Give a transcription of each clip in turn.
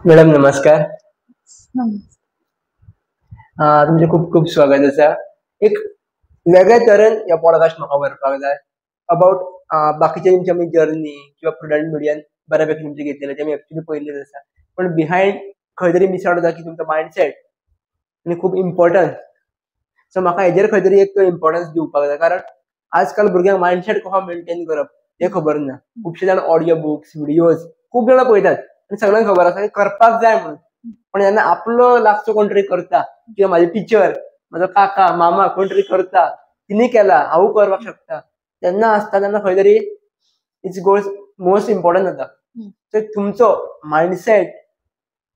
Madam नमस्कार. नमस्ते. तुमचे खूप खूप स्वागत आसा. एक वेगळ्या तरेन ह्या पॉडकास्ट म्हाका व्हरपाक जाय अबाउट बाकीचे तुमची आमी जर्नी किंवा प्रुडंट मिडियान बऱ्यापैकी तुमची घेतलेले ते आमी एक्चुअली पयलेच आसा. पण बिहायंड खंय तरी मिस आउट जाता की तुमचो मायंडसेट आनी खूब इम्पोर्टंट. सो म्हाका हेजेर खंय तरी एक इम्पोर्टन्स दिवपाक जाय कारण आजकाल भुरग्यांक मायंडसेट कसो मेंटेन करप हें खबर ना. खुबशे जाण ऑडियो बुक्स, व्हिडिओज खूब जाणां पळयतात आनी सगळ्यांक खबर आसा की करपाक जाय म्हणून. पण जेन्ना आपलो लागचो कोण तरी करता किंवा म्हाजे टिचर, म्हाजो काका, मामा कोण तरी करता, तिणी केला, हांवूय करपाक शकता, तेन्ना आसता तेन्ना खंय तरी इट्स गोज मोस्ट इम्पोर्टंट जाता. सो तुमचो मायंडसेट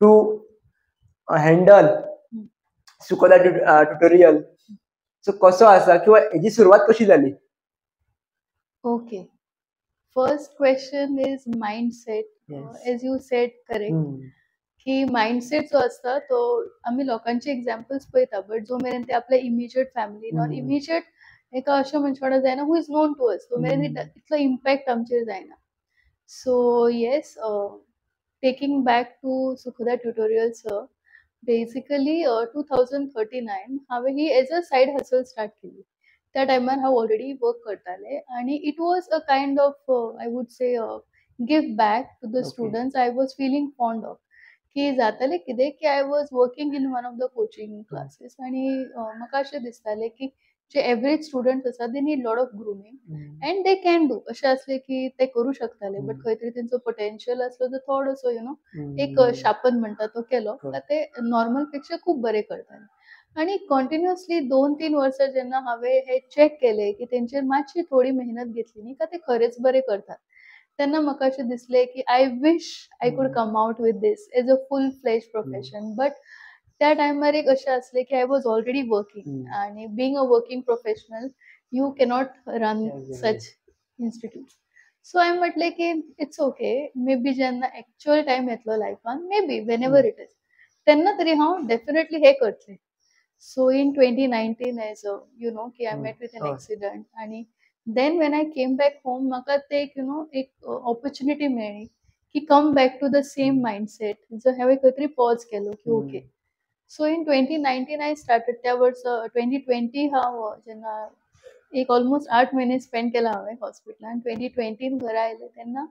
टू हँडल सुकोता ट्युटोरियल सो कसो आसा किंवा हेजी सुरवात कशी जाली? Okay. First question is mindset. Yes. As you said, correct. की माइंडसेट जो असता तो आम्ही लोकांचे एक्झाम्पल्स पळयता बट जो मेरेन ते आपल्या इमिजिएट फॅमिलीन ऑर इमिजिएट एका अशें मनशा वांगडा जायना who is known to us तो मेरेन इतलो इम्पॅक्ट आमचेर जायना. So yes, taking back to Sukhada tutorials, basically 2039 हांवें ही as a side hustle start केली. त्या टायमार हांव ऑलरेडी वर्क करतालें आनी it was a kind of I would say give back to the students I was feeling fond of. की जातालें कितें की I was working in one of the coaching classes आनी म्हाका अशें दिसतालें की जे एवरेज स्टुडंट्स आसा they need lot of grooming and they can do. अशें असलें की ते करू शकताले बट खंय तरी तेंचो पोटेन्शियल असलो तर थोडोसो एक शापन म्हणटा तो केलो काय ते नॉर्मल पेक्षा खूब बरें करताले. आनी कंटिन्युअसली 2-3 वर्सां जेन्ना हांवें हे चॅक केलें की तेंचेर मातशी थोडी मेहनत घेतली न्ही काय ते खरेंच बरें करतात, तेन्ना म्हाका अशें दिसलें की I wish I could come out with this as a full fledged profession. But त्या टायमार एक अशें आसलें की आय वॉज ऑलरेडी वर्किंग आनी being a working professional you cannot run such institute. So हांवें म्हटलें की इट्स ओके, मे बी जेन्ना एक्चुअल टायम येतलो लायफान maybe whenever it is तेन्ना तरी हांव डेफिनेटली हे करतलें. So in 2019 as you know की आय मेट विथ एन एक्सिडंट आनी then when I came back home म्हाका ते एक ऑपॉर्च्युनिटी मेळ्ळी की come back to the same mindset जो हांवें खंय तरी पॉज केलो की okay. So in 2019 I started त्या वर्सा 2020 हांव जेन्ना एक ऑलमोस्ट 8 महिने स्पेंड केला हांवें हॉस्पिटलान. 2020 घरा आयलें तेन्ना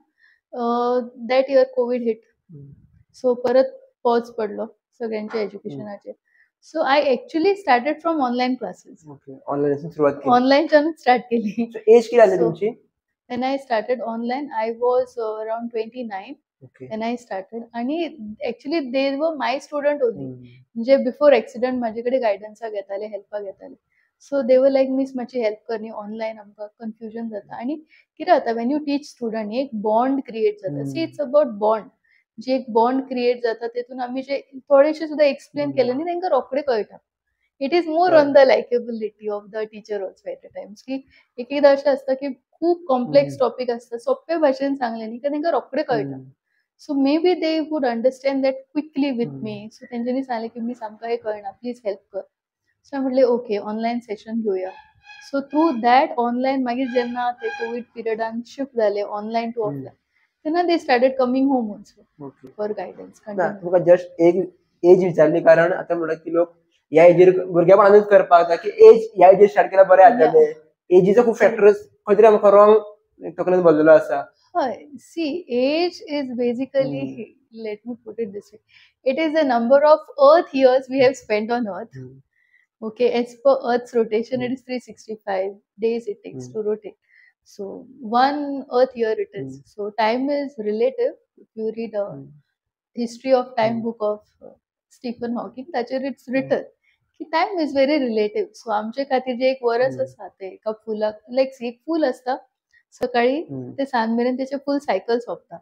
that year covid hit. So परत पॉज पडलो सगळ्यांच्या एज्युकेशनाचेर. So I actually started from online classes. Online सुरवात केली. ऑनलायनच्यानूच स्टार्ट केली. एज किती जाली तुमची? When I started online, I was around 29 when I started. आणि actually they were my student only. म्हणजे बिफोर एक्सिडंट माझे कडेन गायडन्साक येताले, हेल्पाक येताले. सो दे वर लायक मिस मातशी हेल्प कर न्ही ऑनलायन आमकां कन्फ्युजन जाता. आनी कितें जाता वेन यू टीच स्टुडंट एक बॉन्ड क्रिएट जाता. See it's about bond. जे एक बॉन्ड क्रिएट जाता तेतून आमी जे थोडेशे सुद्दां एक्सप्लेन केले न्ही तांकां रोखडें कळटा. It is more on the likeability of the teacher also at a times की एक एकदां अशें आसता की खूप कॉम्प्लेक्स टॉपिक असतं सोप्या भाषेन सांगले न्ही की तांकां रोखडें कळटा. So maybe they would understand that quickly with me. So तेंच्यांनी सांगलें की मिस आमकां हें कळना प्लीज हेल्प कर. सो हांवें म्हटलें ओके ऑनलायन सेशन घेवया. सो थ्रू दॅट ऑनलायन मागीर जेन्ना ते कोवीड पिरियडान शिफ्ट जाले ऑनलायन टू ऑफलायन तेन्ना they started coming home also for guidance. तुमकां जस्ट एक एज विचारली कारण आतां म्हणटात की लोक ह्या एजीर भुरगेपणानूच करपाक जाता की एज ह्या एजीर स्टार्ट केल्यार बरें जातलें. एजीचो खूब फॅक्टर्स खंय तरी आमकां रॉंग तकलेन भरलेलो आसा. हय, see as is basically let me put it this way. It is the number of earth years we have spent on earth. Okay, as per earth's rotation it is 365 days it takes to rotate. So one earth year it is. So time is relative. If you read a history of time book of Stephen Hawking, ताचेर it's written की time is very relative. सो आमचे खातीर जे एक verse आसा ते एका फुलाक लायक एक फूल आसता सकाळी ते सांज मेरेन तेचे फूल सायकल सोंपता.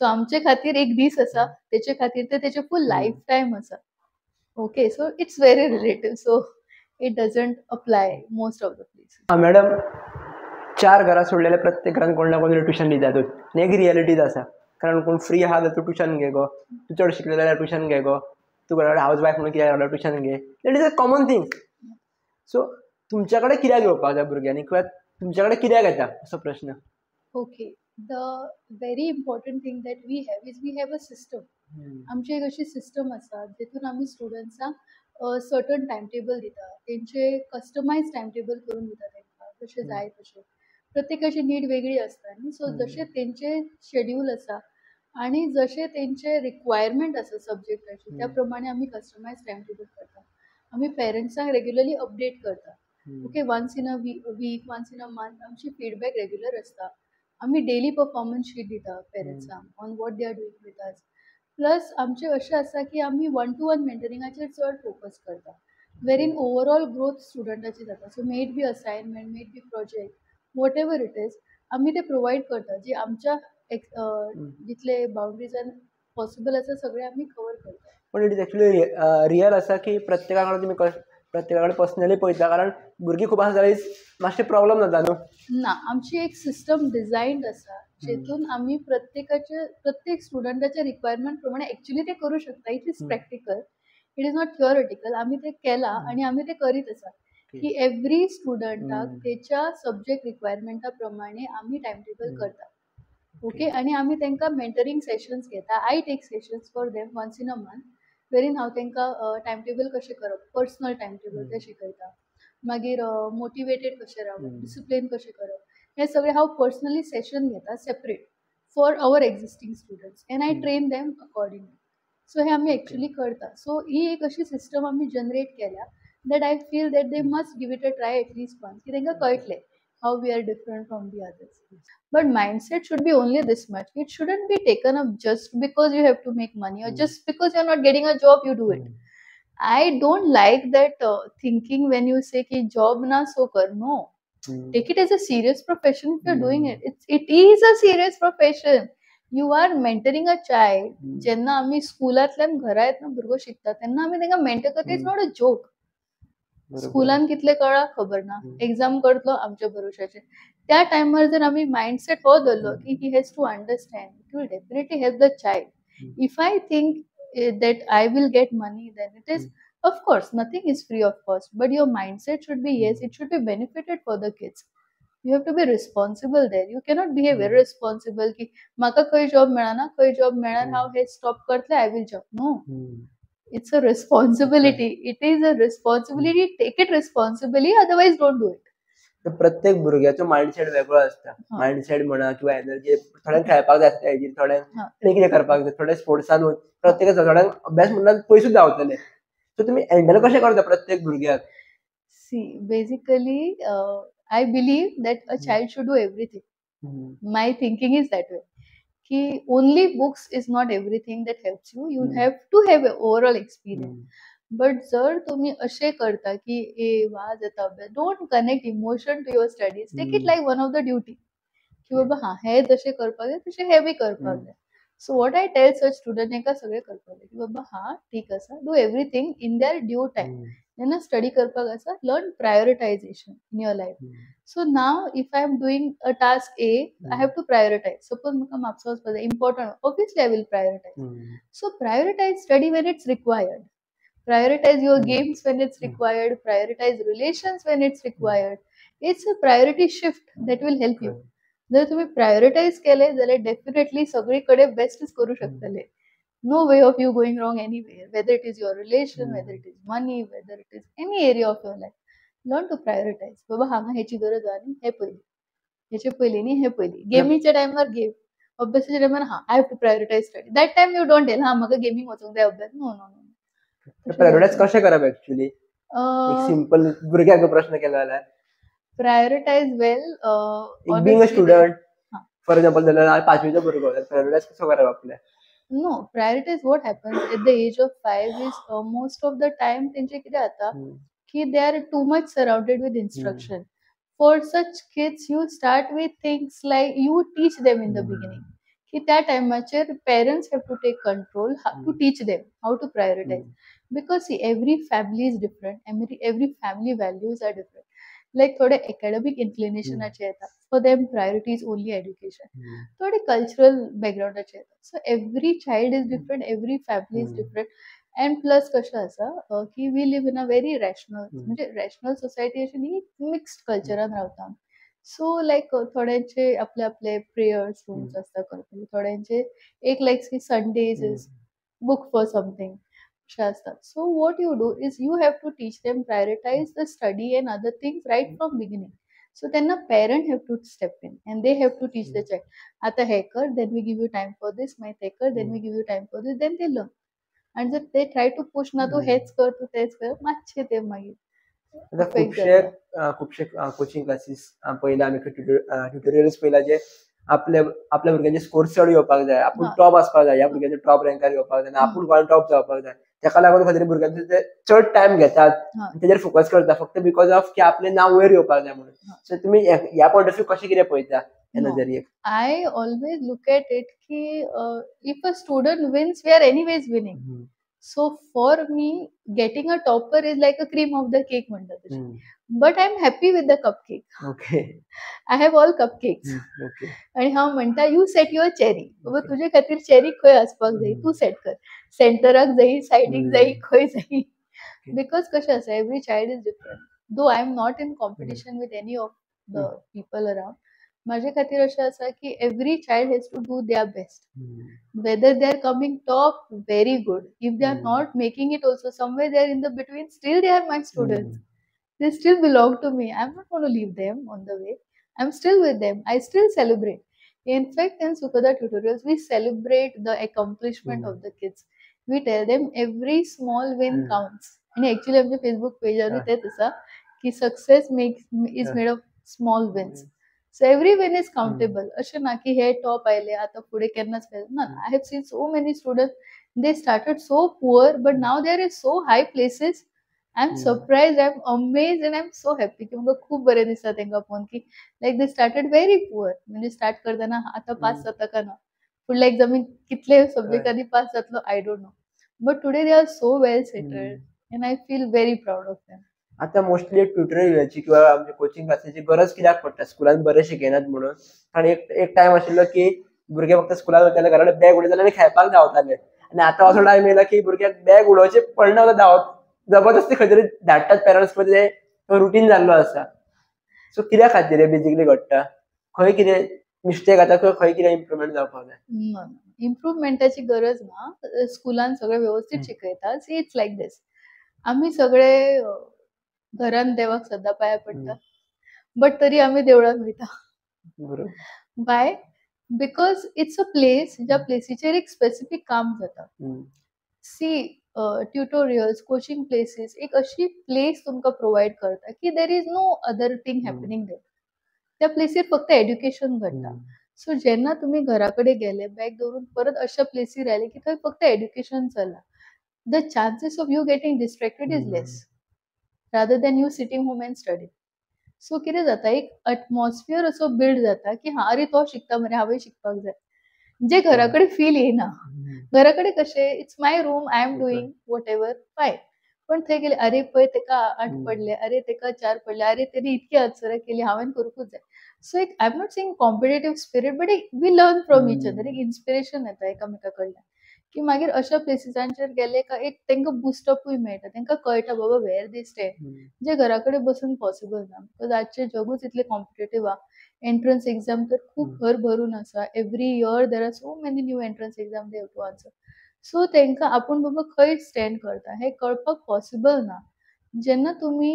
सो आमचे खातीर एक दीस आसा तेचे खातीर ते तेचे फूल लायफ टायम आसा. Okay, so it's very relative. So it doesn't apply most of the places. Madam 4 घरां सोडलेल्या प्रत्येक घरान कोण ना कोण ट्युशन दितातूच. आनी एक रियलिटीज आसा कारण कोण फ्री आहा जाल्यार तूं ट्युशन घे गो, तूं चड शिकलें जाल्यार ट्युशन घे गो, तूं घरा कडेन हावज वायफ म्हणून कित्याक जाल्यार ट्युशन घे. That is a common thing. So तुमच्या कडेन कित्याक येवपाक जाय भुरग्यांनी किंवा तुमच्या कडेन कित्याक येता असो प्रश्न? Okay, the very important thing that we have is we have a system. आमची एक अशी सिस्टम आसा जेतून आमी स्टुडंट्सांक सर्टन टायम टेबल दिता, तेंचे कस्टमायज टायम टेबल करून दिता तेंकां जशें जाय तशें. प्रत्येकाची नीड वेगळी आसता न्ही, सो जशें तेंचे शेड्यूल आसा आनी जशें तेंचे रिक्वायरमेंट आसा सब्जेक्टाची त्या प्रमाणे आमी कस्टमायज टायम टेबल करता. आमी पेरंट्सांक रेग्युलरली अपडेट करता. Okay, once in a week, once in a month आमची फीडबॅक रेग्युलर आसता. आमी डेली परफॉर्मन्स शीट दिता पेरंट्सांक on what they are doing with us. Plus आमचें अशें आसा की आमी 1-to-1 मेंटरिंगाचेर चड फोकस करता, वेरीन ओवरऑल ग्रोथ स्टुडंटाची जाता. So may it be assignment, may it be project, whatever it is, आमी ते प्रोवायड करता जे आमच्या जितले बाउंड्रीजान पॉसिबल आसा सगळे आमी कवर करता. पण इट इज एक्चुअली रियल आसा की प्रत्येकाकडे तुम्ही प्रत्येकाकडे पर्सनली पळयता, कारण भुरगीं खूब आसा जाल्यार मातशे प्रॉब्लम जाता न्हू. ना, आमची एक सिस्टम डिझायन्ड आसा जेतून आमी प्रत्येक स्टुडंटाच्या रिक्वायरमेंट प्रमाणे एक्चुअली ते करू शकता. It is practical, it is not theoretical. आमी ते केला आणि आमी ते करीत आसा की एव्हरी स्टुडंटाक तेच्या सब्जेक्ट रिक्वायरमेंटा प्रमाणे आमी टायम टेबल करता. ओके, आणि आमी तेंकां मेंटरिंग सेशन्स घेता. I take sessions for them once in a month, वेरीन हांव तेंकां टायम टेबल कशें करप, पर्सनल टायम टेबल ते शिकयता. मागीर मोटिवेटेड कशें रावप, डिसिप्लिन कशें करप, हे सगळे हांव पर्सनली सेशन घेता separate for our existing students and I train them accordingly. So हे आमी एक्चुअली करता. सो ही एक अशी सिस्टम आमी जनरेट केल्या that I feel that they must give it a try at least once, की तेंकां कळटलें how we are different from the others. But mindset should be only this much. It shouldn't be taken up just because you have to make money or just because you're not getting a job, you do it. I don't like that thinking when you say ki job na so kar. No. Take it as a serious profession if you're doing it. It is a serious profession. You are mentoring a child. जेन्ना आमी स्कुलांतल्यान घरा येतना भुरगो शिकता तेन्ना आमी तेंकां mentor करता. It's not a joke. स्कुलान कितले कळा खबर ना, एक्झाम करतलो आमच्या भरोशाचेर. त्या टायमार जर आमी मायंडसेट हो धरलो की he has to understand, it will definitely help the child. If I think that I will get money, then it is, of course, nothing is free of cost, but your mindset should be, yes, it should be benefited for the kids. You have to be responsible there. You cannot behave irresponsible ki maka खंय job मेळना, खंय job मेळना, हांव हे stop करतलें, I will job. No. It's a responsibility. It is a responsibility. Take it responsibly, otherwise don't do it. तर प्रत्येक भुरग्याचो mindset वेगळो आसता. माइंडसेट म्हणा किंवा एनर्जी, थोड्यांक खेळपाक जाय आसता हेजेर, थोड्यांक कितें करपाक जाय, थोडे स्पोर्ट्सान वच, प्रत्येकाचो थोड्यांक अभ्यास म्हणल्यार पयस सुद्दां आवडटले. सो तुमी हँडल कशें करता प्रत्येक भुरग्याक? See, basically, I believe that a child should do everything. My thinking is that way. Ki only books is not everything that helps you. You have to have an overall experience. But जर तुम्ही असे करता की ए वाज येता अभ्यास, don't connect emotion to your studies. Take it like one of the duty की बाबा हा हे जसे करपाक जाय तसे हे बी करपाक जाय. So what I tell such student, हेका सगळे करपाक जाय की बाबा हा ठीक आसा, do everything in their due time. जेन्ना स्टडी करपाक आसा, learn prioritization in your life. So now, if I am doing a task A, I have to prioritize. Suppose म्हाका म्हापसा वचपाक जाय, important, obviously I will prioritize. So prioritize study when it's required. Prioritize your games when it's required. Prioritize relations when it's required. It's a priority shift that will help you. जर तुम्ही prioritise केले जाल्यार definitely सगळीकडे बेस्टच करू शकतले. No way of you going wrong anywhere, whether it is your relation, whether it is money, whether it is any area of your life. Learn to prioritize. बाबा हांगा हेची गरज आहा न्ही, हे पयली, हेचे पयली न्ही, हे पयली. गेमीच्या टायमार गेम, अभ्यासाच्या टायमार I have to prioritise study. That time you don't tell म्हाका गेमींग वचूंक जाय, अभ्यास. No no no. प्रायोरिटाइज कशें करप एक्चुअली? एक सिंपल भुरग्याक प्रश्न केलो जाल्यार prioritise well, being a student, for example जाल्यार 5वीचो भुरगो, प्रायोरिटाइज कसो करप आपल्या? No, prioritize what happens at the age of 5 is most of the time तेंचे कितें जाता की they are too much surrounded with instruction. For such kids, you start with things like you teach them in the beginning. की त्या टायमाचेर parents have to take control to teach them how to prioritize. Because see, every family is different, every family values are different. Like थोडे academic inclinationाचे येतात, for them priority is only education. थोडे cultural backgroundाचे येतात. So every child is different, every family is different. And plus कशें आसा की we live in a very rational, म्हणजे rational society अशी न्ही, मिक्स्ड कल्चरान रावता. सो लायक थोड्यांचे आपले आपले प्रेयर्स रूम्स असता करतले, थोड्यांचे एक like Sundays is book for something अशें असतात. So what you do is you have to teach them, prioritize the study and other things right from beginning. So then a parent have to step in and they have to teach the child. आता हे कर, then we give you time for this, माहित हे कर, then we give you time for this, then they learn. And जर they try to push ना तू हेच कर, तू तेच कर, मातशे ते मागीर आता affect खुबशे जाता. खुबशे कोचिंग क्लासीस पयला आमी ट्युटोरियल्स पयला जे आपल्या आपल्या भुरग्यांचे स्कोर चड येवपाक जाय, आपूण हा. टॉप आसपाक जाय, ह्या भुरग्यांचे टॉप रँकार येवपाक जाय, आपूण गोंयान टॉप जावपाक जाय. तेका लागून खंय तरी भुरग्यांचे ते चड टायम घेतात, हा. तेजेर फोकस करता फक्त बिकॉज ऑफ की आपलें नांव वयर येवपाक जाय म्हणून. हा. सो तुमी ह्या पॉयंट ऑफ व्यू कशें कितें पळयता ह्या No. नजरेक? I always look at it ki if a student wins, we are anyways winning. So for me, getting a topper is like a cream of the cake म्हणटा तशें. But I'm happy with the cupcake. Okay I have all cupcakes. Okay आणि हांव म्हणटा you set your cherry. बाबा तुजे खातीर cherry खंय आसपाक जाय, तू सेट कर. सेंटराक जायी, सायडीक जायी, खंय जायी. बिकॉज कशें आसा, every child is different. Though I am not in competition with any of the people around. माझे खातीर अशें आसा की every child has to do their best. Whether they are coming top, very good. If they are not making it also, somewhere they are in the between, still they are my students. They still belong to me. I'm not going to leave them on the way. I'm still with them. I still celebrate. In fact, in Sukhada tutorials, we celebrate the accomplishment of the kids. We tell them every small win counts. And actually, on the Facebook page, success is made of small wins. So every win is countable. अशें ना की हे top आयले आता फुडें केन्नाच ना. I have seen so many students, they started so poor, but now they are in so high places. I'm surprised, I'm amazed and I'm so happy की म्हाका खूब बरें दिसता तेंका पळोवन की लायक दे स्टार्टेड व्हेरी पुअर. म्हणजे स्टार्ट करतना आता पास जाता काय ना, फुडल्या एग्जामीक कितले सब्जेक्टांनी पास जातलो I don't know. But today they are so well settled and I feel very proud of them. आता मोस्टली ट्युटोरियलची किंवा आमच्या कोचिंग क्लासीची गरज कित्याक पडटा, स्कुलान बरें शिकयनात म्हणून. आनी एक टायम आशिल्लो की भुरगे फक्त स्कुलान वताले, घरा बॅग उडयताले आनी खेळपाक धांवताले. आनी आतां असो टायम येयला की भुरग्याक बॅग उडोवचे पडना, धांवत जबरदस्ती खंय तरी धाडटात पेरंट्स, मध्ये तो रुटीन जाल्लो आसा. सो कित्या खातीर बेजिकली घडटा, खंय कितें मिस्टेक जाता, खंय कितें इम्प्रुवमेंट जावपाक जाय? इम्प्रुवमेंटाची गरज ना. स्कुलान सगळें व्यवस्थित शिकयता. See it's like this. आमी सगळे घरान देवाक सद्दां पांयां पडटा, बट तरी आमी देवळान वयता. By because it's a place, ज्या प्लेसीचेर एक स्पेसिफीक काम जाता. सी ट्युटोरियल्स, कोचिंग प्लेसीस एक अशी प्लेस तुमकां प्रोवायड करता की there is no other thing happening there. त्या प्लेसीर फक्त एड्युकेशन घडटा. सो जेन्ना तुमी घरा कडेन गेले, बॅग दवरून परत अशा प्लेसीर आयले की थंय फक्त एड्युकेशन चल्ला, the chances of you getting distracted is less rather than you sitting home and studying. सो कितें जाता, एक एटमॉस्फियर असो बिल्ड जाता की हा अरे तो शिकता मरे, हांवें शिकपाक जाय, जे घरा कडेन फील येना. घरा कडेन कशें it's my room, I am doing what ever fine. पण थंय गेले, अरे पळय तेका 8 पडले, अरे तेका 4 पडले, अरे तेणी इतकी आन्सरां केली, हांवें करूंकूच जाय. सो एक I am not saying competitive spirit, but एक we learn from each other. एक इन्स्पिरेशन येता एकामेका कडल्यान की मागीर अशा प्लेसिसांचेर गेले का एक तांकां बुस्टअपूय मेळटा. तांकां कळटा बाबा वेर दे स्टँड, जे घरा कडेन बसून पॉसिबल ना. बिकॉज आजचें जगूच इतलें कॉम्पिटिटीव आहा. एंट्रन्स एक्झाम तर खूब भर भरून आसा. Every year there are so many new entrance exam they have to answer. So तांकां आपूण बाबा खंय स्टँड करता हें कळपाक पॉसिबल ना. जेन्ना तुमी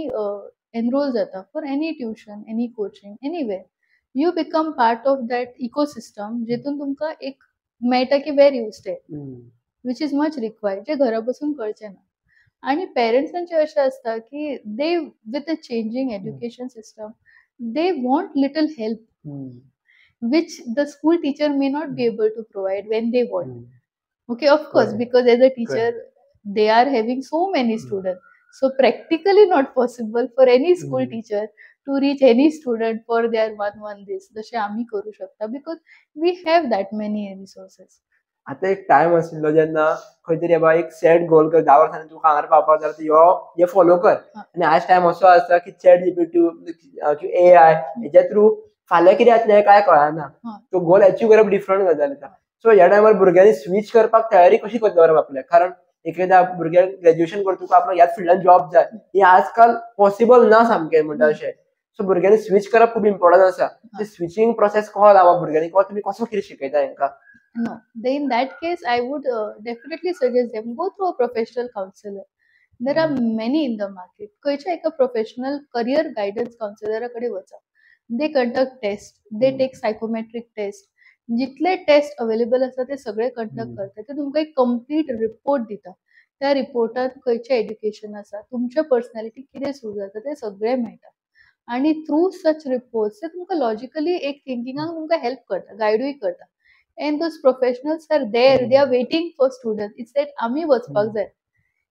एनरोल जाता for any tuition, any coaching, anywhere, you become part of that ecosystem, जेतून तुमकां एक मेळटा की where you stay, which is much required, जे घरा बसून कळचें ना. आणि पेरंट्सांचें अशें आसता की they with the changing education system they want little help, which the school teacher may not be able to provide when they want. Okay, of course, because as a teacher, they are having so many students. So practically not possible for any school teacher to reach any student for their one this. जशें आमी करू शकता because we have that many resources. आता एक time आशिल्लो जेन्ना खंय तरी बाबा एक सेट गोल कर, 10 वर्सांनी तूं हांगार पावपाक जाय, हे फॉलो कर. आनी आज टाइम असो आसा की चॅट जीपीटी, एआय हेच्या थ्रू फाल्यां कितें जातलें काय कळना. तो गोल अचीव करप डिफरंट गजाल आसा. सो ह्या टायमार भुरग्यांनी स्विच करपाक तयारी कशी दवरप आपल्या, कारण एकदा भुरग्यांक ग्रॅज्युएशन करतकच आपल्याक ह्याच फिल्डान जॉब जाय, ही आजकाल पॉसिबल ना सामकें म्हणटा अशें. सो भुरग्यांनी स्विच करप खूप इम्पॉर्टंट आसा. ते स्विचिंग प्रोसेस कसो लावप भुरग्यांनी किंवा तुमी कसो कितें शिकयता हेंकां? No, then in that case, I would definitely suggest them go through a professional counselor. There are many in the market. खंयच्या एका professional career guidance counselor कडे वचा. They conduct tests, they take psychometric test. जितले test available आसा ते सगळे conduct करतात. ते तुमकां एक कंप्लीट रिपोर्ट दिता. त्या रिपोर्टात खंयचें एड्युकेशन आसा, तुमच्या पर्सनॅलिटी कितें सूट जाता ते सगळें मेळटा. आणि थ्रू सच रिपोर्ट्स ते तुमकां लॉजिकली एक थिंकिंगाक तुमकां हेल्प करता, गायडूय करता. And those professionals are there, they are waiting for students. It's that आम्ही वचपाक जाय.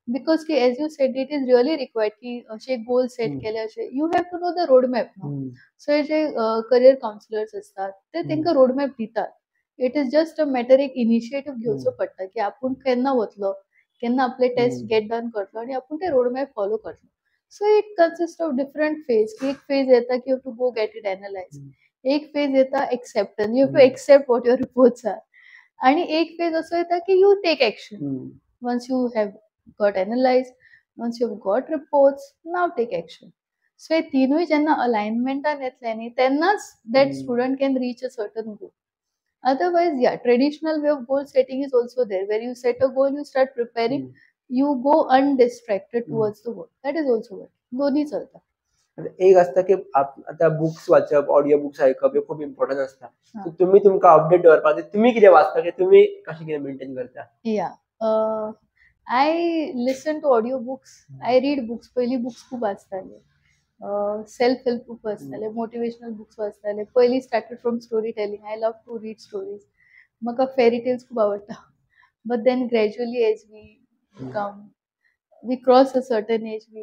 Because की as you said, it is really required की अशे गोल सेट केले अशे. You have to know the road map. So J career counsellors असतात ते तांकां रोड मॅप दितात. It is just a matter एक इनिशिएटिव्ह घेवचो पडटा की आपूण केन्ना वतलो, केन्ना आपले टेस्ट गेट डन करतलो आणि आपूण ते रोड मॅप फॉलो करतलो. So it consist of different phase. एक फेज येता की you have to go get it analyse. एक फेज येता acceptance, you have to accept what your reports are. आणि एक फेज असो येता की you take action. Once you have got analyse, once you have got reports, now take action. So हे तीनूय जेन्ना अलायनमेंटान येतले न्ही तेन्नाच that student can reach a certain goal. Otherwise, yeah, traditional way of goal setting is also there, where you set a goal, you start preparing, you go undistracted towards the goal. That is also work. दोन्ही चलता. एक असता की आता books वाचप, audio books ऐकप हे खूप important असता. सो तुम्ही तुमकां अपडेट दवरपाक तुम्ही कितें वाचता की तुम्ही कशें कितें मेंटेन करता? I listen to audio books. I read books. पहिली बुक्स खूप वाचताले. सेल्फ हेल्प बुक वाचताले, मोटिवेशनल बुक्स वाचताले. पहिली started from story telling. I love to read stories. म्हाका फेरी टेल्स खूप आवडटा. But then gradually as we cross a certain age, we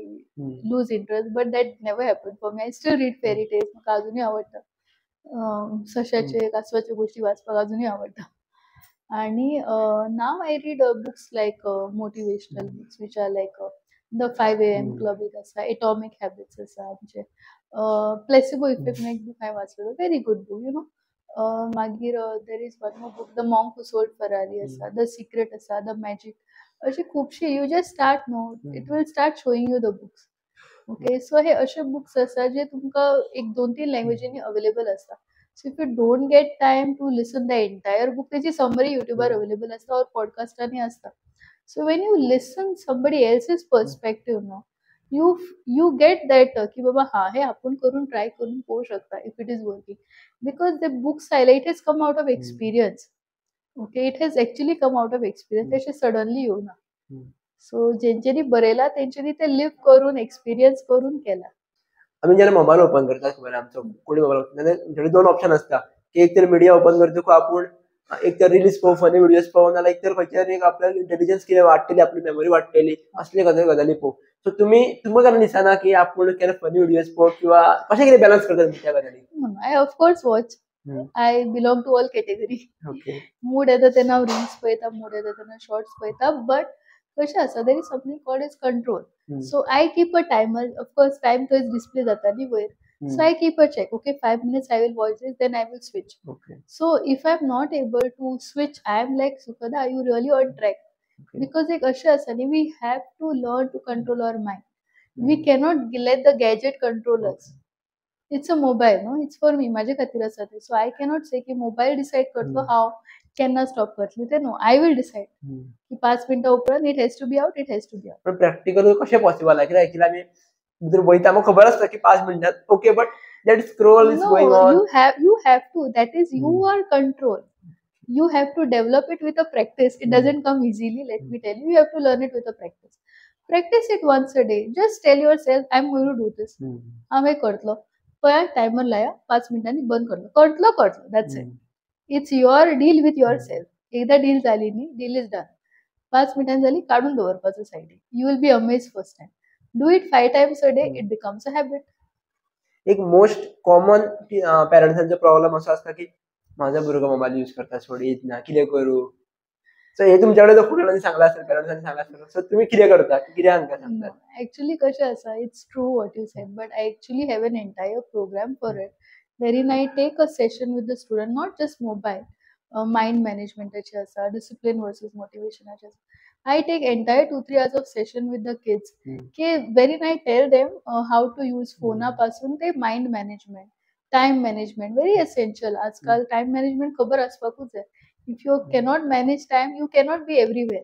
lose interest, but that never happened for me. I still read fairy tales. म्हाका अजूनही आवडटा. सशाचे, कासवाचे गोष्टी वाचपाक अजूनही आवडटा. आणि now I read books like motivational books which are like The 5 AM Club एक आसा, Atomic Habits आसा आमचे. Placebo Effect म्हणून एक बूक हांवें वाचलेलो, very good book, you know. मागीर there is one more book, the monk who sold Ferrari आसा, द सिक्रेट आसा, द मॅजिक. अशी खुबशी, you just start no, it will start showing you the books. Okay, so हे अशे books आसा जे तुमकां एक 2-3 लँग्वेजींनी अवेलेबल आसता. So if you don't get time to listen the entire book, तेची समरी युट्यूबार अवेलेबल आसता और पॉडकास्टांनी आसता. So when you listen somebody else's perspective, no, you get that की बाबा हा हे आपण करून ट्राय करून पोहू शकता if it is working, because the books highlight has come out of experience. Okay, it has actually come out of experience. त्याचे suddenly येऊ ना. सो ज्यांच्यानी बरयला तेंच्यांनी ते लिव्ह करून एक्सपिरियन्स करून केला. आम्ही जेन्ना मोबाईल ओपन करता खबर आमचो कोणी मोबाईल ओपन तेन्ना दोन ऑप्शन असता की एक तर मीडिया ओपन करतकूच आपूण एक तर रिलीज पळोवन फनी व्हिडिओज पळोवन नाल्यार एक तर खंयच्यार एक आपल्याला इंटेलिजन्स कितें वाडटली, आपली मेमरी वाडटली, असले गजाली पळोवन. सो तुमकां केन्ना दिसना की आपूण केन्ना फनी व्हिडिओज पळोवन किंवा कशें कितें बॅलन्स करता तुमी त्या गजाली? I of course watch. I belong to all category. Mood येता तेन्ना हांव रील्स पळयता, मूड येता तेन्ना शॉर्ट्स पळयता. बट कशें आसा, there is something called age control. So I keep a timer. Of course time थंयच डिस्प्ले जाता न्ही वयर. So I keep a check. Okay, 5 minutes I will watch this, then I will switch. Okay. So if I'm not able to switch, I am like, Sukhada, are you really on track? Okay. Because एक अशें आसा न्ही, we have to learn to control our mind. We cannot let the gadget control us. It's a mobile, no? It's for me. माझे खातीर आसा ते. So I cannot say की mobile decide करतलो हांव केन्ना स्टॉप करतली ते. नो, I will decide. की 5 मिनटां उपरांत it has to be out, it has to be out. पण प्रॅक्टिकल कशें पॉसिबल आहे? कित्याक एक्चुअली आमी भितर वयता म्हाका खबर आसता की 5 मिनटात okay, but that scroll is going on. You have to. That is your control. You have to develop it with a practice. It doesn't come easily. Let me tell you. You have to learn it with a practice. Practice it once a day. Just tell yourself, I'm going to do this. हांव हे करतलो. पळय timer लाया, 5 मिनटांनी बंद करतलो. That's it. It's your deal with yourself. एकदा deal झाली न्ही, डील इज डन. 5 मिनटांनी झाली, काढून दवरपाचो सायडीक. You will be amazed first time. Do it 5 times a day. It becomes a habit. एक मोस्ट कॉमन पॅरेंट्सांचो प्रॉब्लेम असो असता की माझा भुरगो मोबाईल यूज करता, सोडीत ना, कितें करूं? सो हे तुमच्या कडेन स्टुडंटांनी सांगलां आसतलें, पॅरेंट्सांनी सांगलां आसतलें. सो तुमी कितें करता? कितें हांकां सांगता? Actually कशें आसा, it's true what you said, but I actually have an entire program for it, wherein I take a session with the student, not just mobile, mind managementचे आसा, discipline versus motivationचे आसा. I take entire 2-3 hours of session with the kids. हम्म. की wherein I tell them how to use phone हम्म. पासून ते mind management, time management very essential. आजकाल time management खबर असपाकूच जाय. If you cannot manage time you cannot be everywhere.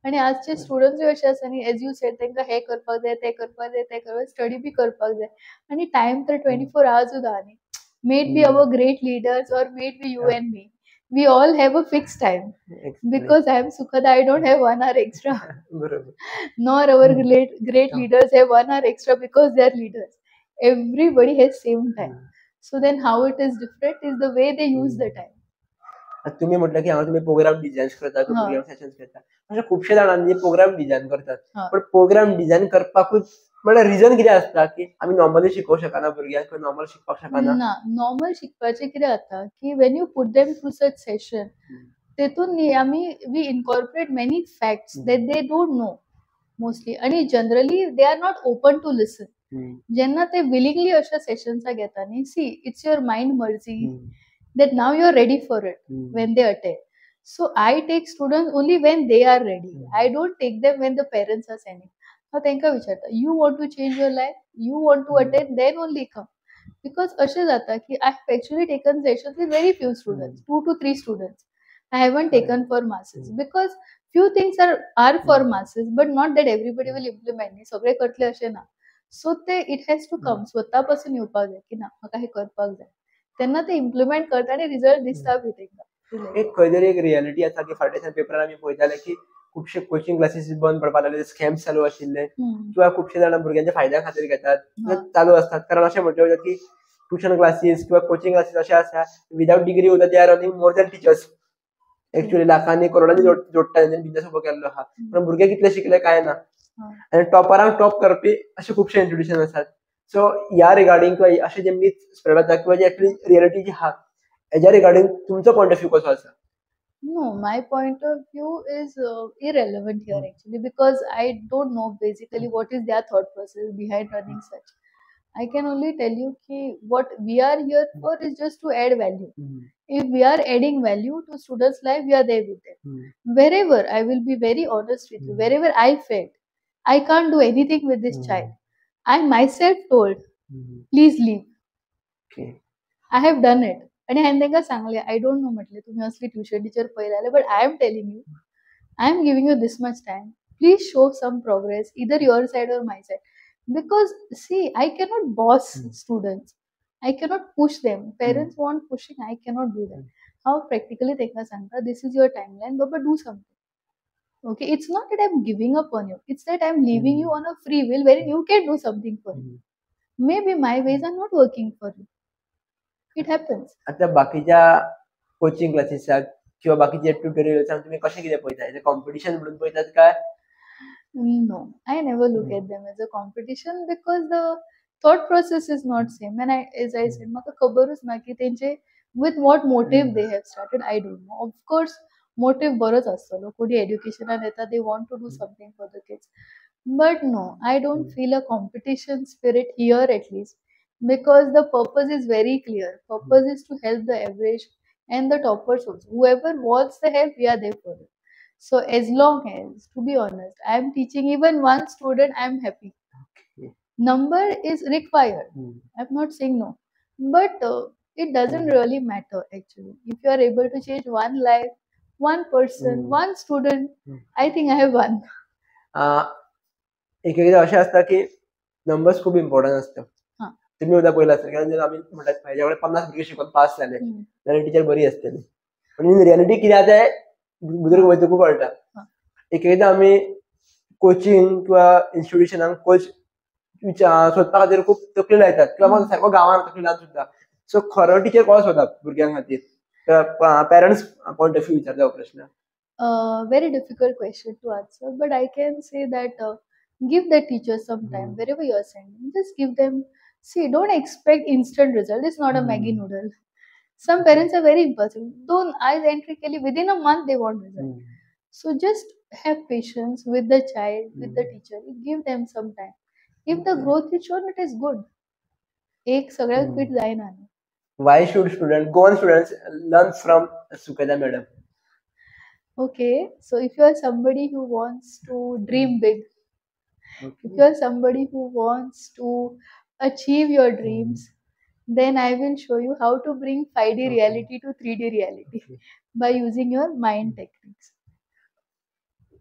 आणि आजचे students असे आसा न्ही, एज यू सेड तांकां हे करपाक जाय, ते करपाक जाय, ते करपाक स्टडी बी करपाक जाय. आणि टाइम तर 24 hours सुद्दां न्ही. May it be our great leaders or may it be you and me. We all have a fixed time. Because I am Sukhada, I don't have 1 hour extra. Nor our great leaders have 1 hour extra because they are leaders. Everybody has same time. So then how it is different is the way they use the time. तुम्ही म्हटलं की तुम्ही programme design करता, programme sessions करता. म्हणजे खुबशे जाणांनी programme design करतात. पण प्रोग्राम डिझाईन करपाकूच म्हणजे रिझन कितें आसता की आमी नॉर्मली शिकोवंक शकना भुरग्यांक, नॉर्मल शिकपाक शकना? ना, नॉर्मल शिकपाचें कितें जाता की when you put them through such session, तेतून न्ही आमी we incorporate many facts that they don't know mostly. आणि generally they are not open to listen. जेन्ना ते willingly अशा सेशन्साक येता न्ही, see it's your mind मर्जी that now you are ready for it when they attend. So I take students only when they are ready. I don't take them when the parents are sending. हांव तांकां विचारता, you want to change your life, you want to attend, then only come. Because अशें जाता की I have actually taken sessions with very few students, 2 to 3 students. I haven't taken for masses because few things are for masses, but not that everybody will implement. न्ही सगळे करतले अशें ना. So ते it has to come स्वता पासून येवपाक जाय की ना म्हाका हे करपाक जाय. तेन्ना ते इम्प्लिमेंट करता आणि रिझल्ट दिसता बी तांकां. एक खंय तरी एक रियलिटी आसा की फाटल्याच्या पेपरान आमी पळयताले की खुबशे कोचिंग क्लासेस बंद पडपाक लागले, स्कॅम्स चालू आशिल्ले किंवा खुबशे जाणां भुरग्यांच्या फायद्या खातीर घेतात, चालू असतात. कारण अशें म्हटलें वयता की ट्युशन क्लासेस किंवा कोचिंग क्लासेस अशे आसा विदाउट डिग्री उरता they are earning more than teachers. Actually लाखांनी करोडांनी जोडटा तेंच्यांनी बिझनेस उबो केल्लो आहा. पण भुरगे कितले शिकले काय ना. आणि टॉपरांक टॉप करपी अशे खुबशे इन्स्टिट्यूशन आसात. सो ह्या रिगार्डिंग किंवा अशे जे मिथ स्प्रेड जाता किंवा जी एक्चुअली रियलिटी जी आहा हेच्या रिगार्डिंग तुमचो पॉइंट ऑफ व्यू कसो आसा? No, my point of view is irrelevant here actually because I don't know basically what is their thought process behind running such. I can only tell you ki what we are here for is just to add value. If we are adding value to students' life, we are there with them. Wherever, I will be very honest with you, wherever I felt I can't do anything with this child, I myself told, please leave. Okay. I have done it. आणि हांवें तांकां सांगलें, आय don't no म्हटलें तुमी असली tuition teacher पळयला जाल्यार, but I am telling you, I am giving you this much time, please show some progress either your side or my side. Because see I cannot boss students, I cannot push them. Parents want pushing, I cannot do that. हांव practically तांकां सांगता this is your timeline, बाबा do something. Okay, it's not that I'm giving up on you, it's that I'm leaving you on a free will wherein you can do something for you. Maybe my ways are not working for you. It happens. आता बाकीच्या coaching क्लासेसाक किंवा बाकीचे ट्युटोरियल्सांक तुम्ही कशें कितें पळयता? As a competition म्हणून पळयतात काय? No, I never look at them as a competition because the thought process is not same. And as I said, म्हाका खबरूच ना की तेंचे with what motive they have started. I don't know. Of course, motive बरोच आसतलो. कोणी एड्युकेशनान येता, they want to do something for the kids. But no, I don't feel a competition spirit here at least. Because the purpose is very clear. Purpose is to help the average and the toppers also. Whoever wants the help, we are there for it. So as long as, to be honest, I am teaching even one student, I am happy. Number is required. I'm not saying no. But it doesn't really matter actually. If you are able to change one life, one person, one student, I think I have won. एक एकदा अशें आसता की numbers खूप important असतात. तुम्ही उद्या पळयला असेल कारण आम्ही म्हणतात माझ्याकडे 50 भुरगे शिकून पास झाले जाल्यार टीचर बरी असतली. पण इन रियलिटी कितें आसा तें बुजुर्ग वयतकूच कळटा. एक एकदा आमी कोचिंग किंवा इन्स्टिट्यूशनाक कोच सोदपा खातीर खूब तकली लायतात किंवा म्हाका सारको गांवांत तकली लावन सुद्दां. सो खरो टीचर कसो सोदप भुरग्यां खातीर? पेरंट्स पॉइंट ऑफ व्यू विचारता हो प्रश्न. Very difficult question to answer, but I can say that give the teachers some time wherever you are sending. Just give them. See, don't expect instant result. It's not a Maggi noodle. Some parents are very impulsive. Don't eyes entry kelly within a month they want result. So just have patience with the child, with the teacher. Give them some time. If the growth is shown, it is good. एक सगळ्यात quit जायना. Why should students, Goan students, learn from Sukhada madam? Okay, so if you are somebody who wants to dream big, if you Okay. are somebody who wants to achieve your dreams, then I will show you how to bring 5D Okay. reality to 3D reality Okay. by using your mind techniques.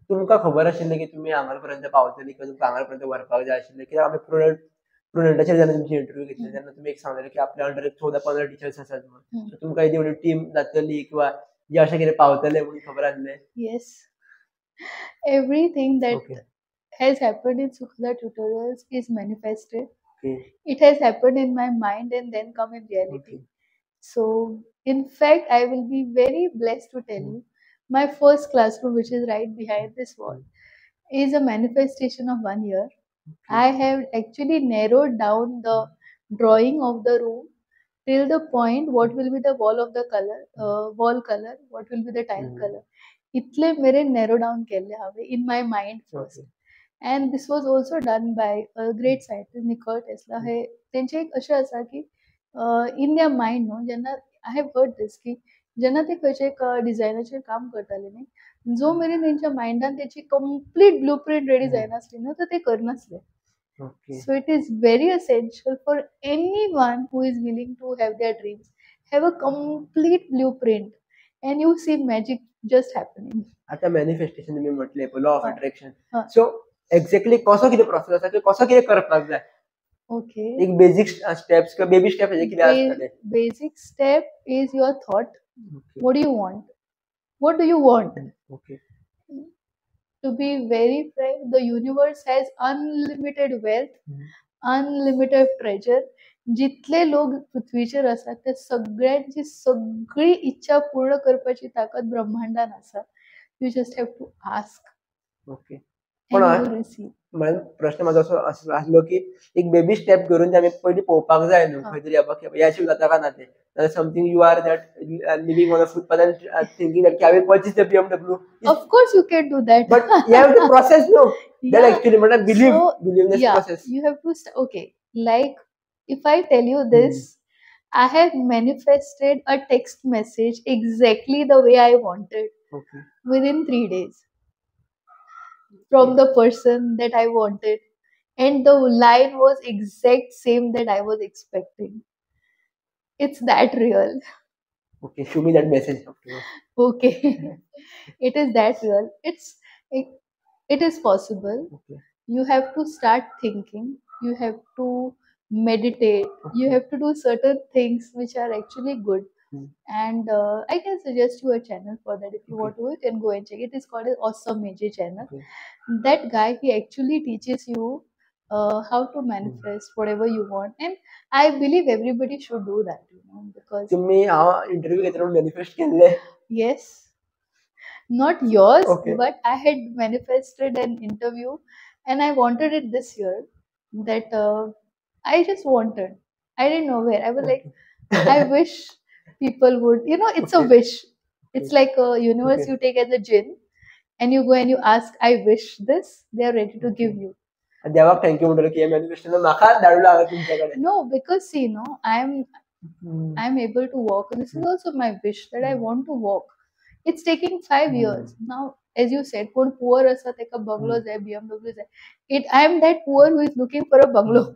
तुमकां खबर आशिल्लें की तुमी हांगापर्यंत पावतली किंवा तुमकां हांगापर्यंत व्हरपाक जाय आशिल्लें कित्याक आमी प्रुडंटाचेर जेन्ना तुमची इंटरव्यू घेतली Hmm. तेन्ना तुमी एक सांगलेलें की आपल्या अंडर 14-15 टिचर्स आसात म्हणून. Hmm. सो तुमकां येदी व्हडली टीम जातली किंवा जे अशें कितें पावतलें म्हणून खबर आसलें? Yes, everything that okay. has happened in Sukhada tutorials is manifested. Okay. It has happened in my mind and then come in reality. Okay. So, in fact, I will be very blessed to tell you my first classroom, which is right behind this wall, is a manifestation of 1 year. I have actually narrowed down the drawing of the room till the point what will be the wall color, what will be the tile color. इतले मेरे narrow down केले हांवें in my mind first. Okay. And this was also done by a great scientist, Nikola Tesla. हे तेंचें एक अशें आसा की in their mind न्हू जेन्ना I have heard this की जेन्ना ते खंयचे एक डिझायनाचेर काम करताले न्ही जो मेरेन तेंच्या मायंडान तेची कंप्लीट ब्लू प्रिंट रेडी जायनासली न्हू तर ते करनासले. Okay. So it is very essential for anyone who is willing to have their dreams. Have a complete blueprint and you see magic just happening. आता मॅनिफेस्टेशन तुमी म्हटलें पळय लॉ ऑफ हय. अट्रॅक्शन. हय. सो एक्झॅक्टली कसो कितें process आसा की कसो कितें करपाक जाय? Okay. एक बेसिक स्टेप्स किंवा बेबी स्टेप हेजे कितें आसतले? Basic step is your thought. Okay. What do you want? What do you want? Okay. To be very frank, the universe has unlimited wealth, unlimited treasure. जितले लोक पृथ्वीचेर आसात ते सगळ्यांची सगळी इच्छा पूर्ण करपाची ताकद ब्रह्मांडान आसा. You just have to ask okay. and पण you will receive. प्रश्न माझा असो आसलो की एक बेबी स्टेप करून ते आमी पयलीं पळोवपाक जाय न्हू खंय तरी हे अचीव जाता काय ना ते something you are that living on a footpath and thinking that की I will purchase the BMW. Of course you can do that. But you have to process no that Yeah. Actually म्हणटा believe So, this yeah, process. you have to okay. Like if I tell you this, I have manifested a text message exactly the way I wanted okay. within 3 days from the person that I wanted, and the line was exact same that I was expecting. It's that real. Okay. Show me that message. Okay. It is that real. It, it is possible. Okay. You have to start thinking. You have to meditate. You have to do certain things which are actually good. And I can suggest you a channel for that. If you want to, you can go and check. It is called an Awesome Major channel. Okay. That guy, he actually teaches you how to manifest whatever you want. And I believe everybody should do that, because तुम्ही हांव interview घेतना manifest केल्ले? yes, not yours, Okay. but I had manifested an interview and I wanted it this year. That I just wanted. I didn't know where. I was like, I wish people would, it's a Okay. wish. It's like a universe Okay. you take as a gin and you go and you ask, I wish this, they are ready to give you. देवाक thank you म्हणटलो की हे manifestation म्हाका धाडून हांवें तुमच्याकडे. No, because see, I'm able to walk. And this is also my wish that I want to walk. It's taking 5 years. Now, as you said, कोण poor असा तेका bungalow जाय, BMW जाय. I'm that poor who is looking for a bungalow.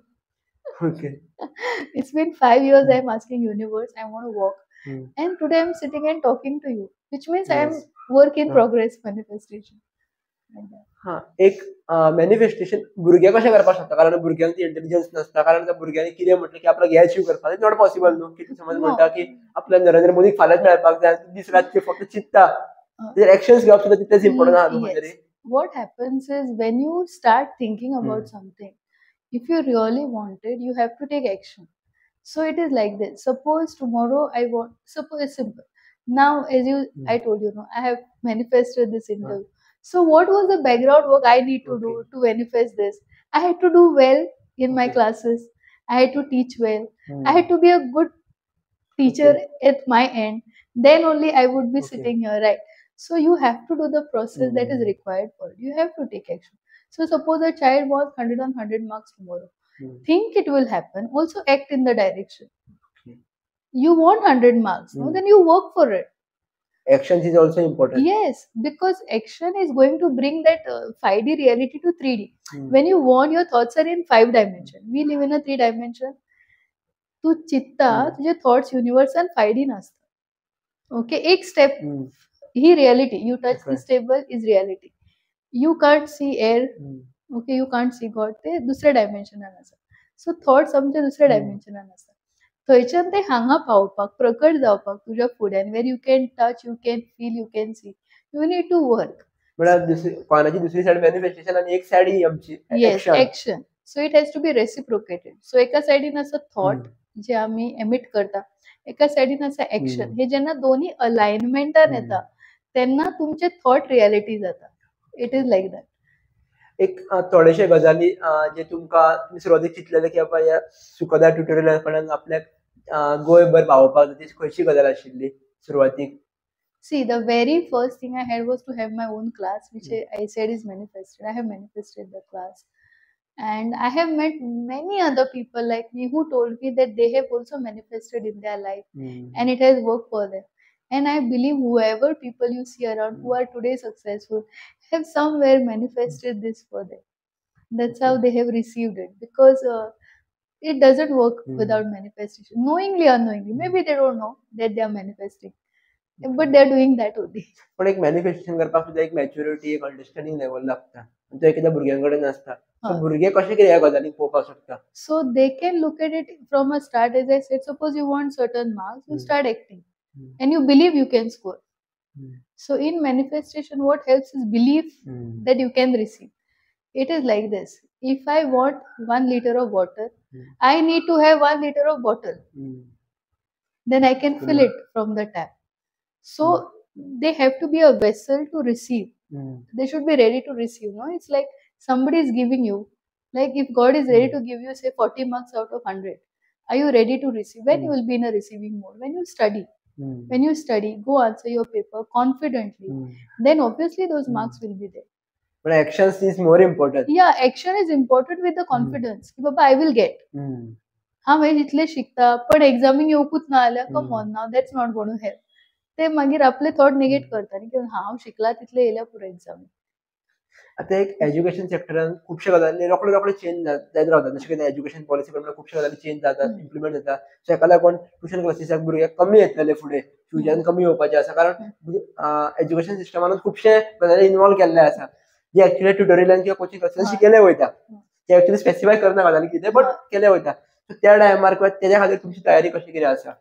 Okay. It's been 5 years I'm asking universe, I want to walk. And today I'm sitting and talking to you, which means I am Yes. work in progress manifestation. Like that. हां, एक manifestation भुरगे कशें करपाक शकता? कारण भुरग्यांक ती intelligence नसता. कारण त्या भुरग्यांनी कितें म्हटलें की आपल्याक हें अचीव करपाक इट्स नॉट पॉसिबल न्हू. की तूं समज No. म्हणटा की आपल्याक नरेंद्र मोदीक फाल्यांच मेळपाक जाय. दीस रात ते फक्त चिंतता. तेजे एक्शन्स घेवप सुद्दां तितलेंच इम्पॉर्टंट आहा न्हू खंय तरी. Yes. What happens is when you start thinking about something, if you really want it, you have to take action. So it is like this. Suppose tomorrow suppose it's simple. Now, I told you, I have manifested this interview. So what was the background work I need to do to manifest this? I had to do well in my classes. I had to teach well. I had to be a good teacher at my end. Then only I would be sitting here, right? So you have to do the process that is required for it. You have to take action. So suppose a child wants 100 on 100 marks tomorrow. Think it will happen. Also act in the direction. You want 100 marks, no? Then you work for it. Actions is also important. Yes, because action is going to bring that 5D reality to 3D. Hmm. When you want, your thoughts are in 5 dimension. We live in a 3 dimension. तू चित्ता तुझे thoughts universal 5D नसतं. Okay, एक step Hmm. He reality. You touch Okay. This table is reality. You can't see air. Hmm. Okay, you can't see God. ते दुसऱ्या डायमेन्शनान आसा. सो thoughts आमच्या दुसऱ्या Hmm. डायमेन्शनान आसा. थंयच्यान ते हांगा पावपाक, प्रकट जावपाक तुज्या फुड्यान, where you can touch, you can feel, you can see. You need to work. म्हणजे कोणाची दुसरी साइड मॅनिफेस्टेशन आणि एक साइड ही आमची yes, action. Action. So it has to be reciprocated. So एका सायडीन आसा थॉट जे आम्ही एमिट करता, एका सायडीन आसा एक्शन. हम्म. हे जेन्ना दोन्ही अलायनमेंटान हम्म. येता तेन्ना तुमचे थॉट रियालिटी जाता. It is like that. एक थोडेशे गजाली जे तुम्ही सुरवातीक चिंतलेले की बाबा या सुखदा ट्युटोरियलाकडून आपल्याक गोंयभर पावोवपाक ती खंयची गजाल आशिल्ली सुरवातीक? See, the very first thing I had was to have my own class, which I said is manifested. I have manifested the class. And I have met many other people like me who told me that they have also manifested in their life and it has worked for them. And I believe whoever people you see around who are today successful have somewhere manifested this for them. That's how they have received it, because it doesn't work without manifestation. Knowingly or unknowingly, maybe they don't know that they are manifesting, but they are doing that only. पण एक manifestation करपाक सुद्दां एक maturity, एक understanding level लागता. तो एखाद्या भुरग्यांकडेन नासता. सो भुरगे कशे कितें ह्या गजालीक पळोवपाक शकता? So they can look at it from a start. As I said, suppose you want certain marks, you start acting and you believe you can score. So in manifestation, what helps is belief that you can receive. It is like this. If I want 1 liter of water, I need to have 1 liter of bottle. Then I can fill it from the tap. So they have to be a vessel to receive. They should be ready to receive. No, it's like somebody is giving you. Like if God is ready to give you, say, 40 marks out of 100, are you ready to receive? When you will be in a receiving mode? When you study. When you study, go answer your paper confidently. Then obviously those marks will be there. But actions is more important. Yeah, action is important with the confidence. की बाबा I will get. हांव हे जितले शिकता पण एक्झामीक येवकूच ना जाल्यार come on नाव, that's not going to help. ते मागीर आपले थॉट निगेट करता न्ही, की हांव शिकला तितले येयल्या पुरो एग्जामी. आता एक एज्युकेशन सेक्टरान खुबशे गजाली रोखडे रोखडे चेंज जायत रावतात. जशें की एज्युकेशन पॉलिसी प्रमाणे खुबशे गजाली चेंज जातात, इम्प्लिमेंट जाता. सो हेका लागून ट्युशन क्लासीसाक भुरगे कमी येतले फुडें, फ्युचरान कमी येवपाचे आसा. कारण एज्युकेशन सिस्टमानूच खुबशे गजाली इन्वॉल्व केल्ले आसा जे एक्चुअली ट्युटोरियलान किंवा कोचिंग क्लासीन शिकयले वयता. ते एक्चुअली स्पेसिफाय करना गजाली कितें, बट केले वयता. सो त्या टायमार किंवा तेज्या खातीर तुमची तयारी कशी कितें आसा?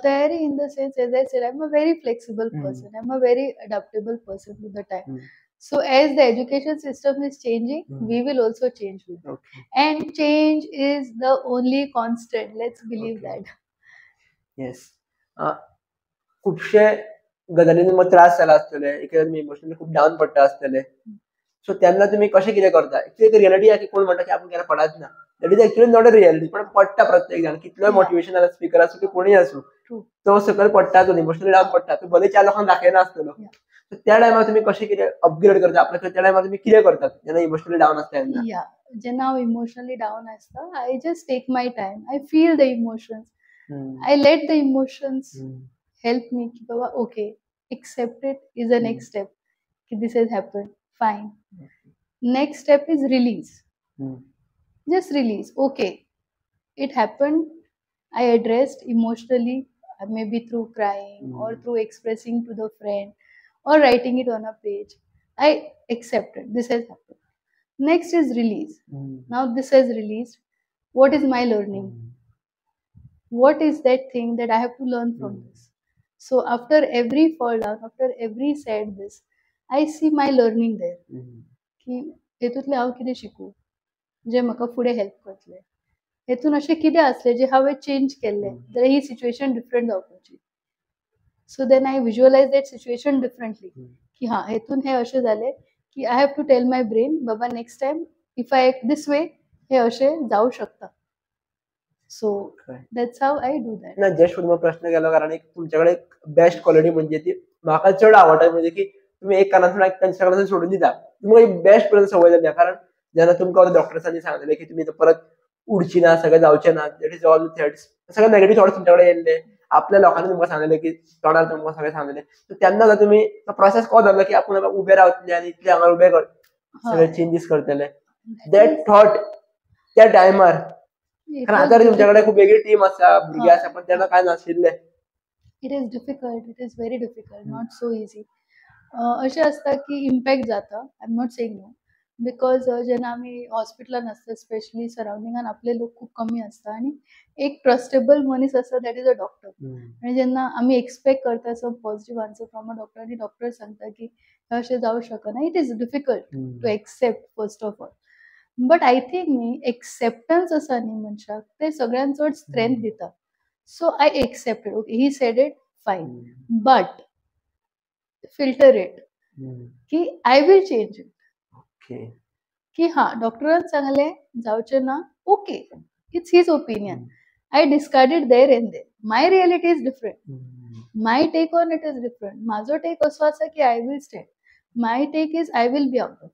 Tayari in the sense, as I said, I'm a very flexible person. I'm a very adaptable person with the time. So as the education system is changing, we will also change with it. And change is the only constant. Let's believe that. Yes. खुबशे गजालींनी मग त्रास जाला आसतले, एकदा emotionally खूप down पडटा आसतले. सो तेन्ना तुम्ही कशें कितें करता? एक रियालिटी आसा की कोण म्हणटा की आपण केन्ना पडत ना. That is actually not a reality. पण पडटा प्रत्येक जाण, कितलोय मोटिवेशनल स्पीकर आसूं की कोणीय आसूं, तो सकयल पडटा, तो इमोशनली डाऊन पडटा. तो भले 4 लोकांक दाखयना आसतलो. सो त्या टायमार तुम्ही कशें कितें अपग्रेड करता आपल्याक? त्या टायमार तुम्ही कितें करतात जेन्ना इमोशनली डाऊन आसता तेन्ना? या जेन्ना हांव इमोशनली डाऊन आसता, I just take my time. I feel the emotions. I let the emotions help me ki baba okay, accept it is the next step, ki this has happened, fine. Next step is release. Just release. Okay, it happened, I addressed emotionally, maybe through crying or through expressing to the friend or writing it on a page. I accepted this has happened. Next is release. Now this has released, what is my learning? What is that thing that I have to learn from this? So after every fall down, after every sad this, I see my learning there. की हेतूंतले हांव कितें शिकूं जे म्हाका फुडें help करतले. हेतून अशें कितें आसलें जे हांवें चेंज केल्लें जाल्यार ही सिच्युएशन डिफरंट जावपाची. So then I visualise that situation differently की हां हेतून हें अशें जालें की I have to tell my brain बाबा next time if I act this way हें अशें जावं शकता. So that's how I do that. ना जस्ट फॉर प्रश्न केलो कारण एक तुमच्याकडे एक बेस्ट क्वालिटी म्हणजे ती म्हाका चड आवडटा, म्हणजे की तुम्ही एक कानातून ऐकता दुसऱ्या कानातून सोडून दिता. तुमकां एक बेस्ट पर्यंत संवय जाल्या. कारण जेन्ना तुमकां डॉक्टर्सांनी सांगलेलें की तुमी परत उडची ना, सगळें जावचें ना, दॅट इज ऑल थॉट्स, सगळे नेगेटिव्ह थॉट्स तुमच्याकडे येयल्ले आपल्या लोकांनी तुमकां सांगलें की तोंडार तुमकां सगळें सांगलें तर तेन्ना जर तुमी प्रोसेस को जालो की आपूण उबे रावतले आनी इतले हांगा उबे सगळे हय चेंजीस करतले That दॅट is- थॉट त्या टायमार it कारण was आता तुमच्या कडेन difficult. खूप वेगळी टीम आसा भुरगे हय आसा पण तेन्ना काय नाशिल्लें It is difficult. It is very difficult. Not so easy. अशें आसता की इम्पॅक्ट जाता. I am not saying no. Because जेन्ना आमी हॉस्पिटलान आसता स्पेशली सरावंडिंगान आपले लोक खूप कमी आसता आनी एक ट्रस्टेबल मनीस आसता दॅट इज अ डॉक्टर. आनी जेन्ना आमी एक्सपेक्ट करता some positive answer from a doctor आनी डॉक्टर सांगता की हें अशें जावं शकना it is difficult to accept first of all. But I think न्ही एक्सेप्टन्स आसा न्ही मनशाक ते सगळ्यान चड स्ट्रेंथ दिता. So I accepted okay he said it fine but filter it की I will change it okay की हां डॉक्टरान सांगलें जावचें ना okay it's his opinion I discarded there and there my reality is different my take on it is different माझो take असो आसा की I will stand my take is I will be out of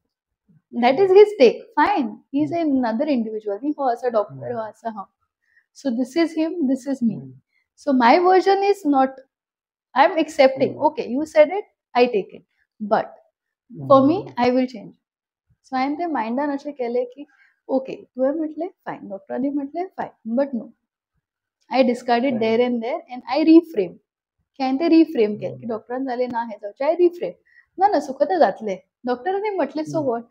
that is his take fine he is another individual न्ही हो आसा doctor हो आसा हांव so this is him this is me so my version is not I am accepting okay you said it I take it but for me I will change so हांवें ते मायंडान अशें केलें की ओके तुवें म्हटलें फायन डॉक्टरांनी म्हटलें fine but no I discarded there and there and I reframe की हांवें ते रिफ्रेम केलें की डॉक्टरान जालें ना हें जावचें आय रिफ्रेम ना ना सुखता जातलें डॉक्टरांनी म्हटलें सो वॉट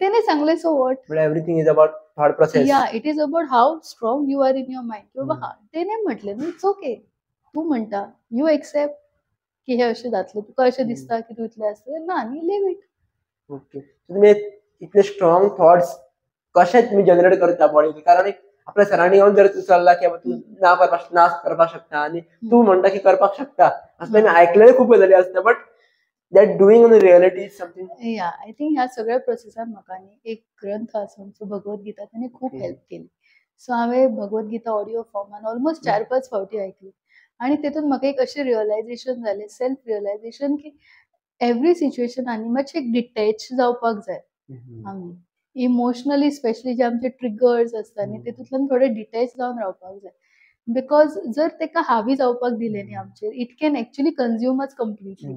तेणे सांगलें so what but everything is about thought process या it is about how strong you are in your mind की बाबा हा तेणे म्हटलें न्हू इट्स ओके तूं म्हणटा यू एक्सेप्ट की हें अशें जातलें तुका अशें दिसता की तूं इतलें आसतलें ना न्ही लीव इट ओके तुम्ही इतले स्ट्रॉंग थॉट्स कशे तुम्ही जनरेट करता बॉडी कारण एक आपल्या सरांनी येऊन जर तू चालला की तू ना करपाक शकता आणि तू म्हणता की करपाक शकता असं मी ऐकलेले खूप गजाली असतात but that doing in reality is something या आय थिंक ह्या सगळ्या प्रोसेसान म्हाका न्ही एक ग्रंथ आसा आमचो भगवद्गीता ताणें खूप हेल्प केली सो हांवें भगवद्गीता ऑडियो फॉर्मान ऑलमोस्ट 4-5 फावटी आयकली आनी तेतून म्हाका एक अशें रियलायझेशन जालें सेल्फ रियलायझेशन की एवरी सिच्युएशनांनी मातशें एक डिटॅच जावपाक जाय आमी इमोशनली स्पेशली जे आमचे ट्रिगर्स आसता न्ही तेतूंतल्यान थोडे डिटॅच जावन रावपाक जाय बिकॉज जर तेका हावी जावपाक दिलें न्ही आमचेर it can actually consume us completely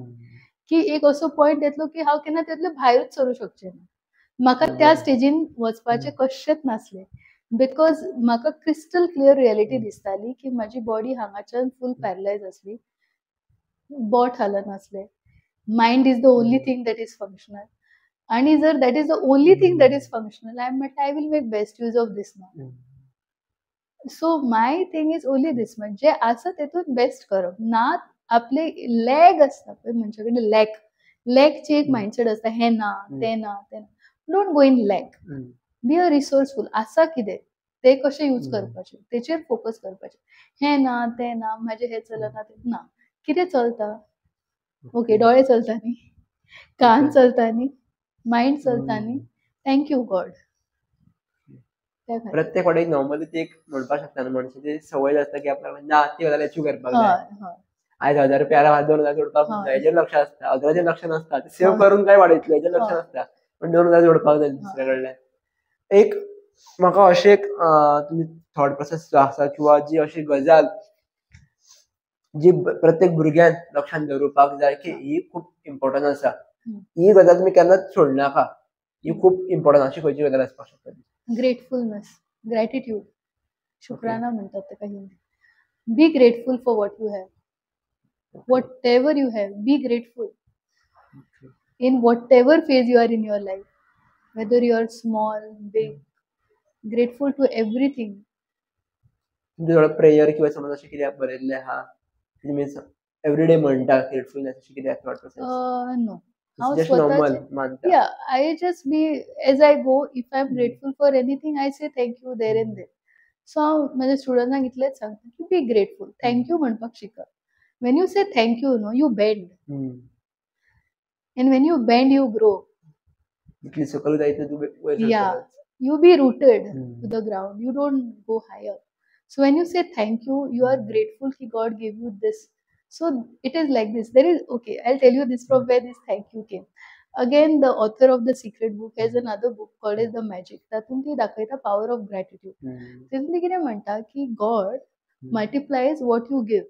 की एक असो पॉयंट येतलो की हांव केन्ना तेतले भायरूच सरूंक शकचें ना म्हाका त्या स्टेजीन वचपाचें कशेंच नासलें बिकॉज म्हाका क्रिस्टल क्लियर रियलिटी दिसताली की म्हाजी बॉडी हांगाच्यान फूल पॅरलायज आसली बोट हालनासलें mind is the only thing that is functional आणि जर that is the only thing that is functional I म्हटलं I will make best use of this now so my thing is only this much जे आसा तेतून best करप ना आपले lag आसता पळय मनशा कडेन लॅगची एक मायंडसेट आसता हें ना तें ना don't go in lag be a resourceful आसा कितें ते कशें यूज करपाचें तेचेर फोकस करपाचें हें ना तें ना म्हाजें हें चलना तें ना कितें चलता ओके डोळे चलता न्ही कान चलता न्ही मायंड चलता न्ही थँक्यू गॉड प्रत्येक वाटेक नॉर्मली ती एक म्हणपाक शकता न्हू मनशाची संवय आसता की आपल्याला ना ती गजाल अचीव करपाक जाय आयज 1000 रुपया 2000 जोडपाक जाय हेजेर लक्ष आसता अदराचेर लक्ष नासता सेव्ह करून काय वाडयतले हेजेर लक्ष नासता पण 2000 जोडपाक जाय दुसऱ्या कडल्यान एक म्हाका अशें एक तुमी थॉट प्रोसेस जो आसा किंवा जी अशी गजाल जी प्रत्येक भुरग्यान लक्षात दवरपाक जाय की ही खूप इम्पॉर्टंट आसा ही गजाल तुमी केन्नाच सोडनाका ही खूप इम्पॉर्टंट अशी खंयची गजाल आसपाक शकता ग्रेटफुलनेस ग्रॅटिट्यूड शुक्राना म्हणतात तेका हिंदीन be grateful for what you have what ever you have be grateful in whatever phase you are in your life, whether you are small, big, grateful to everything. तुमचे प्रेयर किंवा समज अशें कितें बरयल्लें आहा तुमी एवरीडे म्हणटा ग्रेटफुलनेस अशें कितें thought process No. Just normal मानता Yeah, I just be as I go. If I'm grateful for anything, I say thank you there and there. So माझ्या स्टुडंटांक इतलेंच सांगता की बी ग्रेटफुल थँक्यू म्हणपाक शिका when you say thank you no you bend and when you bend you grow इतली सकल जायत तू yeah you be rooted to the ground you don't go higher so when you say thank you you are grateful that God gave you this so it is like this there is okay I'll tell you this from where this thank you came again the author of the secret book has another book called as the magic तातून ती दाखयता power of gratitude तितून ती कितें म्हणटा की God multiplies what you give.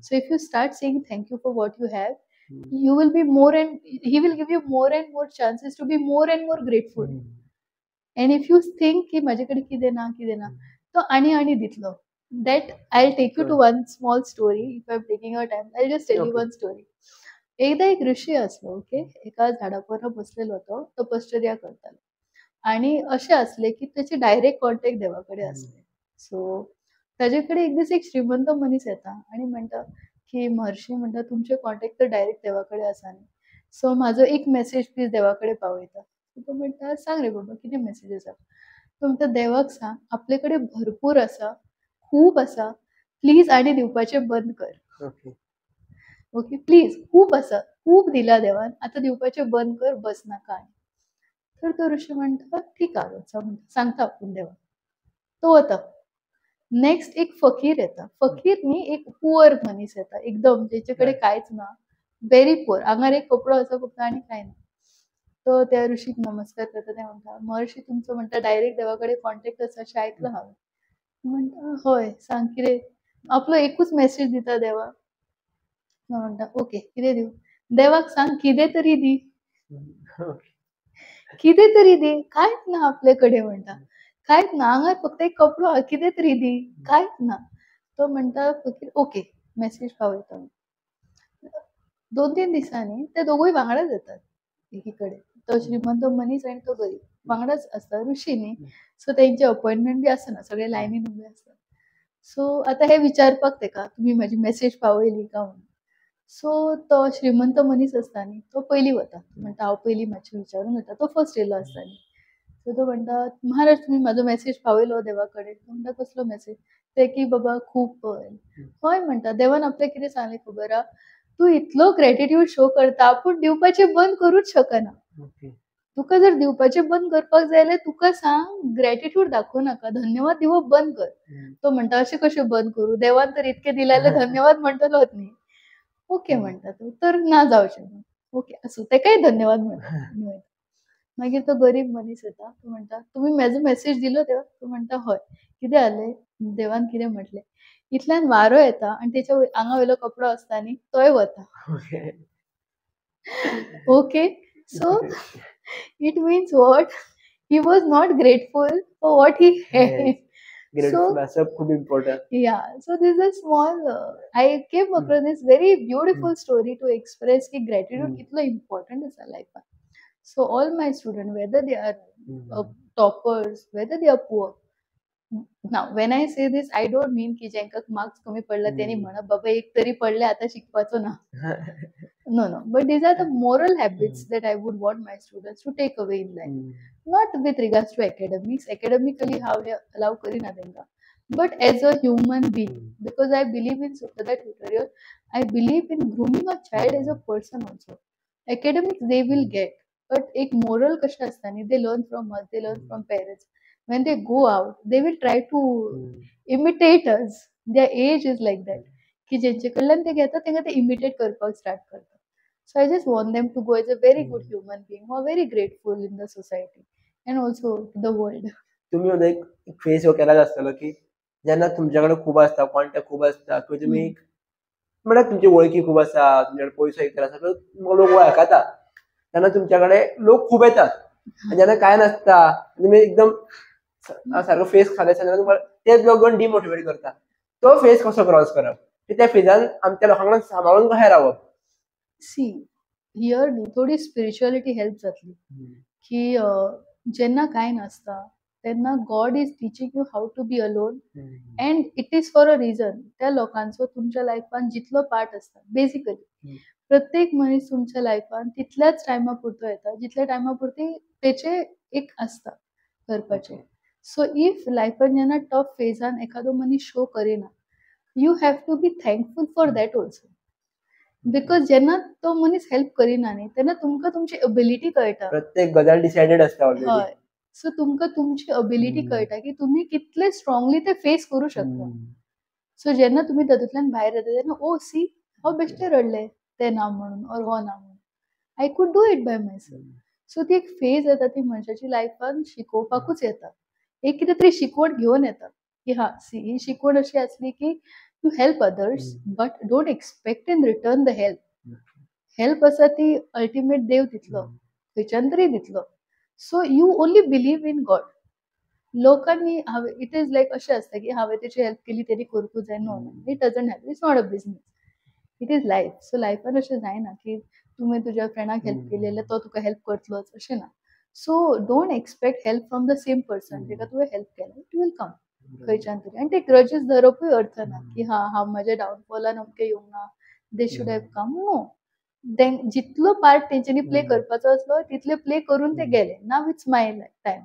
So if you start saying thank you for what you have, you will be more and he will give you more and more chances to be more and more grateful. And if you think की माझ्याकडे किती ना तो आणि दितलो. That I'll take you to one small story. If I'm taking your time, I'll just tell you Okay. one story. एकदा एक ऋषी असलो, ओके, एका झाडावर बसलेलो होतो, तपश्चर्या करतालो. आणि असे असले की त्याचे डायरेक्ट कॉन्टॅक्ट देवाकडे असले. सो त्याच्याकडे एक दिवस एक श्रीमंत मनीस येता आणि म्हणता की महर्षी म्हणता तुमचे कॉन्टॅक्ट तर डायरेक्ट देवाकडे आसा न्ही. सो माझो एक मेसेज प्लीज देवाकडे पावयता. तो म्हणटा सांग रे बाबा कितें मेसेज आसा. तो म्हणटा देवाक सांग आपले कडेन भरपूर आसा, खूब आसा, प्लीज आनी दिवपाचें बंद कर. ओके. ओके प्लीज खूप आसा, खूप दिला देवान, आता दिवपाचें बंद कर, बस नाका आनी. तर तो ऋषी म्हणटा ठीक आहे वचा म्हणटा सांगता आपूण देवाक. तो वता. नेक्स्ट एक फकीर येता. फकीर न्ही एक पुअर मनीस येता एकदम जेचेकडे कांयच ना, व्हेरी पुअर, आंगार एक कपडो आसा फक्त आनी कांय ना. तो त्या ऋषीक नमस्कार करता. ते म्हणटा महर्षी तुमचो म्हणटा डायरेक्ट देवाकडे कॉन्टॅक्ट आसा अशें आयकलां हांवें. म्हणटा हय सांग कितें. आपलो एकूच मेसेज दिता देवाक. तो म्हणटा ओके कितें दिवं. देवाक सांग कितें तरी दी. कितें तरी दी. कांयच ना आपले कडेन म्हणटा. कांयच ना आंगार फक्त एक कपडो हा कितें तरी दी. कांयच ना. तो म्हणटा फकीर ओके मेसेज पावयता. 2-3 दिसांनी ते दोगूय वांगडाच येतात एकीकडे. तो श्रीमंत मनीस आणि तो गरीब वांगडाच असता. ऋषी न्ही. सो तेंची अपॉइंटमेंट बी आसना. सगळे लायनीन उबे आसतात. सो आता हे विचारपाक तेका तुमी म्हाजी मेसेज पावयली काय म्हणून. सो तो श्रीमंत मनीस असता न्ही तो पयलीं वता. म्हणटा हांव पयलीं मातशें विचारून वता. तो फर्स्ट येयलो असता न्ही. सो तो म्हणटा महाराज तुमी म्हाजो मेसेज पावयलो देवा कडेन. तो म्हणटा कसलो मेसेज. ते की बाबा खूब पळय. हय म्हणटा देवान आपल्याक कितें सांगलें खबर आहा. तूं इतलो ग्रॅटिट्यूड शो करता पूण दिवपाचें बंद करूच शकना. तुका जर दिवपाचें बंद करपाक जाय जाल्यार तुका सांग ग्रॅटिट्यूड दाखोव नाका, धन्यवाद दिवप बंद कर. तो म्हणटा अशें कशें बंद करूं. देवान तर इतकें दिलें जाल्यार धन्यवाद म्हणटलोच न्ही. ओके म्हणटा तो. तर ना जावचें ना. ओके आसूं तेकाय धन्यवाद म्हणटा. मागीर तो गरीब मनीस येता. तो म्हणटा तुमी म्हाजो मेसेज दिलो देवाक. तो म्हणटा हय. कितें जालें. देवान कितें म्हटलें. इतल्यान वारो येता आनी तेच्या आंगा वयलो कपडो आसता न्ही तोय वता. Okay so it means what he was not grateful for what he had. Grateful असप खूप important. Yeah, so this is a small. I came across this very beautiful story to express कि gratitude कितना important is our life. So all my students, whether they are toppers, whether they are poor. Now, when I say this, I don't mean की ज्यांका marks कमी पडला त्यांनी म्हणा बाबा एक तरी पडले आता शिकपाचो ना. No, no. But these are the moral habits that I would want my students to take away in life. Not with regards to academics. Academically, how they allow karina denga. But as a human being, because I believe in Sukhada tutorial, I believe in grooming a child as a person also. Academics they will get, but एक moral कशा असताना they learn from us, they learn from parents. When they go out, they will try to imitate us. Their age is like that. की ज्यांचे कडल्यान ते घेतात तेंका ते इमिटेट करपाक स्टार्ट करतात. So I just want them to go as a very good human being who are very grateful in the society and also the world. तुम्ही मध्ये एक फेस हो केलाच आसतलो की जेन्ना तुमच्याकडे खूप असता कॉन्टॅक्ट खूप असता किंवा तुम्ही म्हणल्यार तुमची वळखी खूप आसा तुमच्याकडे पयसो एक आसा लोक वळखता तेन्ना तुमच्याकडे लोक खूप येतात जेन्ना काय नासता तुम्ही एकदम सारको फेस खाली आसा तेन्ना तेच लोक डिमोटिवेट करता. तो फेस कसो क्रॉस करप त्या फेजान आमच्या लोकांकडे सांबाळून कशें रावप. सी हियर न्ही थोडी स्पिरिच्युअलिटी हेल्प जातली की जेन्ना काय नासता तेन्ना God is teaching you how to be alone and it is for a reason. त्या लोकांचो तुमच्या लायफान जितलो पार्ट असता बेसिकली प्रत्येक मनीस तुमच्या लायफान तितल्याच टायमा पुरतो येता जितल्या टायमा पुरती तेचे एक असता करपाचें. सो इफ लायफान जेन्ना टफ फेजान एखादो मनीस शो करिना you have to be thankful for that also. Because जेन्ना तो मनीस हेल्प करिना न्ही तेन्ना तुमकां तुमची एबिलिटी कळटा. प्रत्येक गजाल डिसायडेड असता ऑलरेडी. हय. सो तुमकां तुमची एबिलिटी कळटा की तुम्ही कितले स्ट्रॉंगली ते फेस करू शकता. सो जेन्ना तुम्ही तातूंतल्यान भायर येता तेन्ना ओ सी हांव बेश्टे रडले ते ना म्हणून ऑर हो ना म्हणून. I could do it by myself. So ती एक फेज येता ती मनशाची लायफान शिकोवपाकूच येता. एक कितें तरी शिकवण घेवन येता. की हा सी ही शिकवण अशी असली की you help others but don't expect in return the help असा ती अल्टिमेट देव दितलो खंयच्यान तरी दितलो. So you only believe in God. लोकांनी हांवें इट इज लायक अशें आसता की हांवें तेची हेल्प केली तेणी करूंक जाय. No no it doesn't happen. It's not a business. It is life. So लायफान अशें जायना की तुवें तुज्या फ्रेंडाक हेल्प केली जाल्यार तो तुका हेल्प करतलोच अशें ना. So don't expect help from the same person जेका तुवें हेल्प केला. इट विल कम खंयच्यान तरी. आनी ते ग्रजीस धरपूय अर्थ ना की हांव म्हज्या डावनफॉलान अमकें येवंक ना. They should have come. No. जितलो पार्ट तेंच्यांनी प्ले करपाचो आसलो तितले प्ले करून ते गेले. Now it's my time.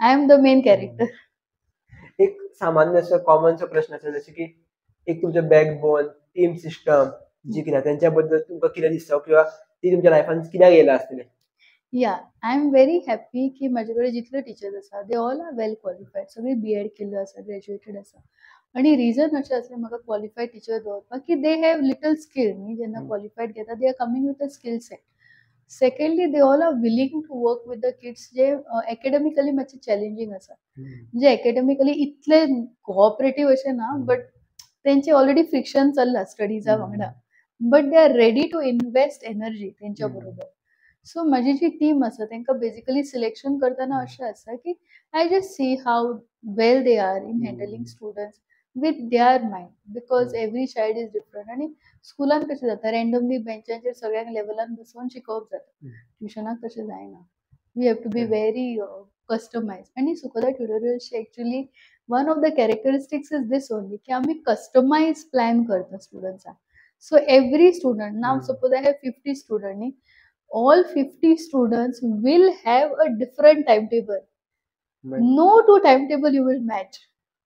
I am the main character. एक सामान्य असो कॉमन सो प्रश्न आसा जशें की एक तुमचो बॅकबोन टीम सिस्टम जी कितें तेंच्या बद्दल तुमकां कितें दिसता किंवा ती तुमच्या लायफान कित्याक येयला आसतली? या आय एम व्हेरी हॅपी की म्हजे कडेन जितले टिचर्स आसा they all are well qualified. सगळी B.Ed केल्लो आसा, ग्रॅज्युएटेड आसा. आनी रिजन अशें आसलें म्हाका क्वॉलिफायड टिचर दवरपाक की दे हॅव लिटल स्कील न्ही. जेन्ना क्वॉलिफायड घेता they are coming with a skill set. Secondly they all are willing to work with the kids जे एकेडमिकली मातशें चॅलेंजींग आसा. म्हणजे एकेडमिकली इतले कोऑपरेटीव अशें ना बट तेंचे ऑलरेडी फ्रिक्शन चल्ला स्टडीजा वांगडा. But they are ready to invest energy तेंच्या बरोबर. सो माझी जी टीम आसा तेंकां बेसिकली सिलेक्शन करतना अशें आसा की I just see how well they are in handling students with their mind because every child is different. आनी स्कुलान कशें जाता रँडमली बेंचाचेर सगळ्यांक लेवलान बसोवन शिकोवप जाता. ट्युशनाक तशें जायना. We have to be very customise. आनी सुखदा ट्युटोरियल्सची actually one of the characteristics is this only की आमी कस्टमायज प्लॅन करता स्टुडंट्साक. So every student now suppose I have 50 student न्ही. All 50 students will have a different timetable. No two timetable you will match.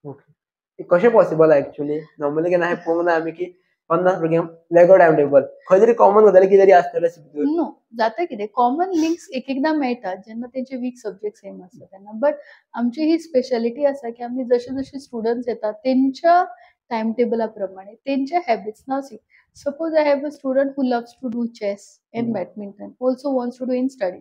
Okay. कशें possible actually? Normally केन्ना हांवें पळोवंक ना आमी की 50 भुरग्यांक वेगळो टायम टेबल. खंय तरी कॉमन गजाली कितें तरी आसतलें भितर. नो जाता कितें कॉमन लिंक्स एक एकदां मेळटात जेन्ना तेंचे वीक सब्जेक्ट सेम आसता तेन्ना. बट आमची ही स्पेशालिटी आसा की आमी जशे जशे स्टुडंट्स येतात तेंच्या टायम टेबला प्रमाणे तेंच्या habits. Now see suppose I have a student who loves to do chess and badminton also wants to do in studies.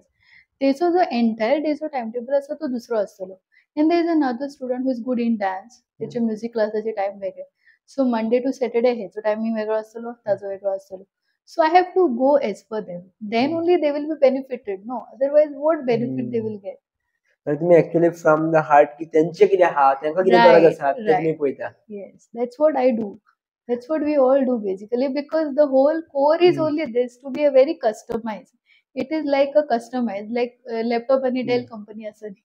तेचो जो एंटायर डेचो टायम टेबल आसा तो दुसरो आसतलो. And there is another student who is good in dance. तेचे music क्लासाचे time वेगळे. So Monday to Saturday हेचो timing वेगळो आसतलो ताजो वेगळो आसतलो. So I have to go as per them. Then only they will be benefited. No, otherwise what benefit they will get? तर तुम्ही एक्चुअली फ्रॉम द हार्ट की तेंचे कितें आहा तेंका कितें गरज आसा ते तुमी पळयता. Yes, that's what I do. That's what we all do basically because the whole core is only this to be a very customized. It is like a customized, like laptop and Dell company असं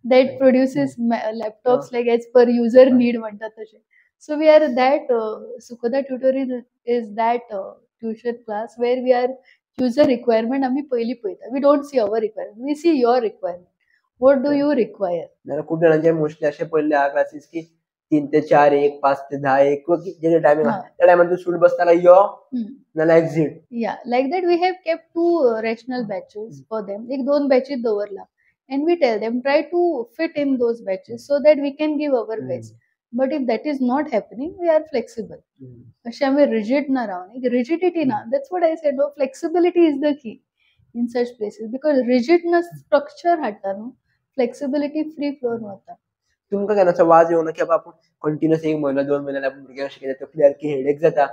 that produces laptops like as per user need म्हणतात तसे. So we are that Sukhoda tutorial is that tuition class where we are user requirement आम्ही पहिली पळयता. We don't see our requirement. We see your requirement. What do you require? नाल्यार खूब जाणांचे mostly अशें पळयल्ले आहा classes की 3 ते 4 1 5 ते 10 1 किंवा जे टायमींग आहा त्या टायमार तूं स्टुडंट बसताला यो नाल्यार exit. Yeah, like that we have kept two rational batches for them. एक दोन batches दवरला. And we tell them try to fit in those batches so that we can give our best. But if that is not happening, we are flexible. अशें आमी rigid ना Ravan. Rigidity ना. That's what I said. No, flexibility is the key in such places because rigidness structure हाडटा न्हू. Flexibility free floor वता. तुमकां केन्ना असो वाज येवना की बाबा आपूण कंटिन्युअस 1 म्हयनो 2 म्हयने आपूण भुरग्यांक शिकयता तो क्लियर की हेडेक जाता.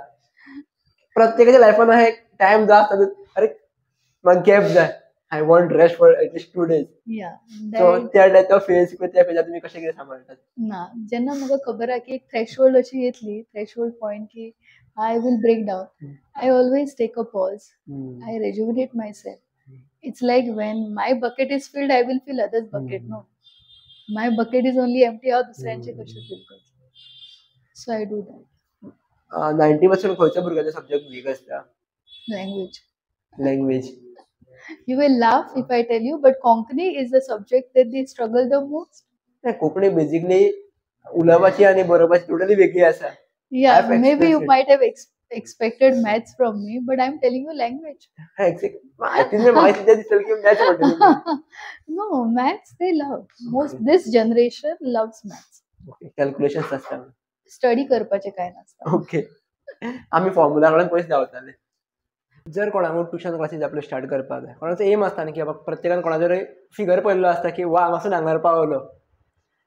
प्रत्येकाच्या लायफान अशें एक टायम जो आसता अरे म्हाका गॅप जाय. I want rest for at least 2 days. सो त्या फेज किंवा त्या फेजार तुमी कशें कितें सांबाळटात? ना जेन्ना म्हाका खबर आहा की एक थ्रेशोल्ड अशी येतली थ्रेशोल्ड पॉयंट की I will break down. I always take a pause. I rejuvenate myself. It's like when my bucket is filled, I will fill others' bucket. No, my bucket is only empty. How दुसऱ्यांचे कशे fill करचे? So I do that. 90% खंयच्या भुरग्याचो subject weak आसता? Language. You will laugh if I tell you, but Konkani is the subject that they struggle the most. Konkani basically उलोवपाची आनी बरोवपाची totally वेगळी आसा. Yeah, maybe you might have expected maths from me, but I'm telling you language. No, maths they love. This generation loves maths. Calculations आसता. Study करपाचे काय नसता. Okay. आमी फॉर्म्युला कडेन पयस धांवताले. जर कोणाक ट्युशन क्लासीस आपले स्टार्ट करपाक जाय कोणाचो एम आसता न्ही की बाबा प्रत्येकान कोणाचो फिगर पळयल्लो आसता की वा हांगासून हांगार पावलो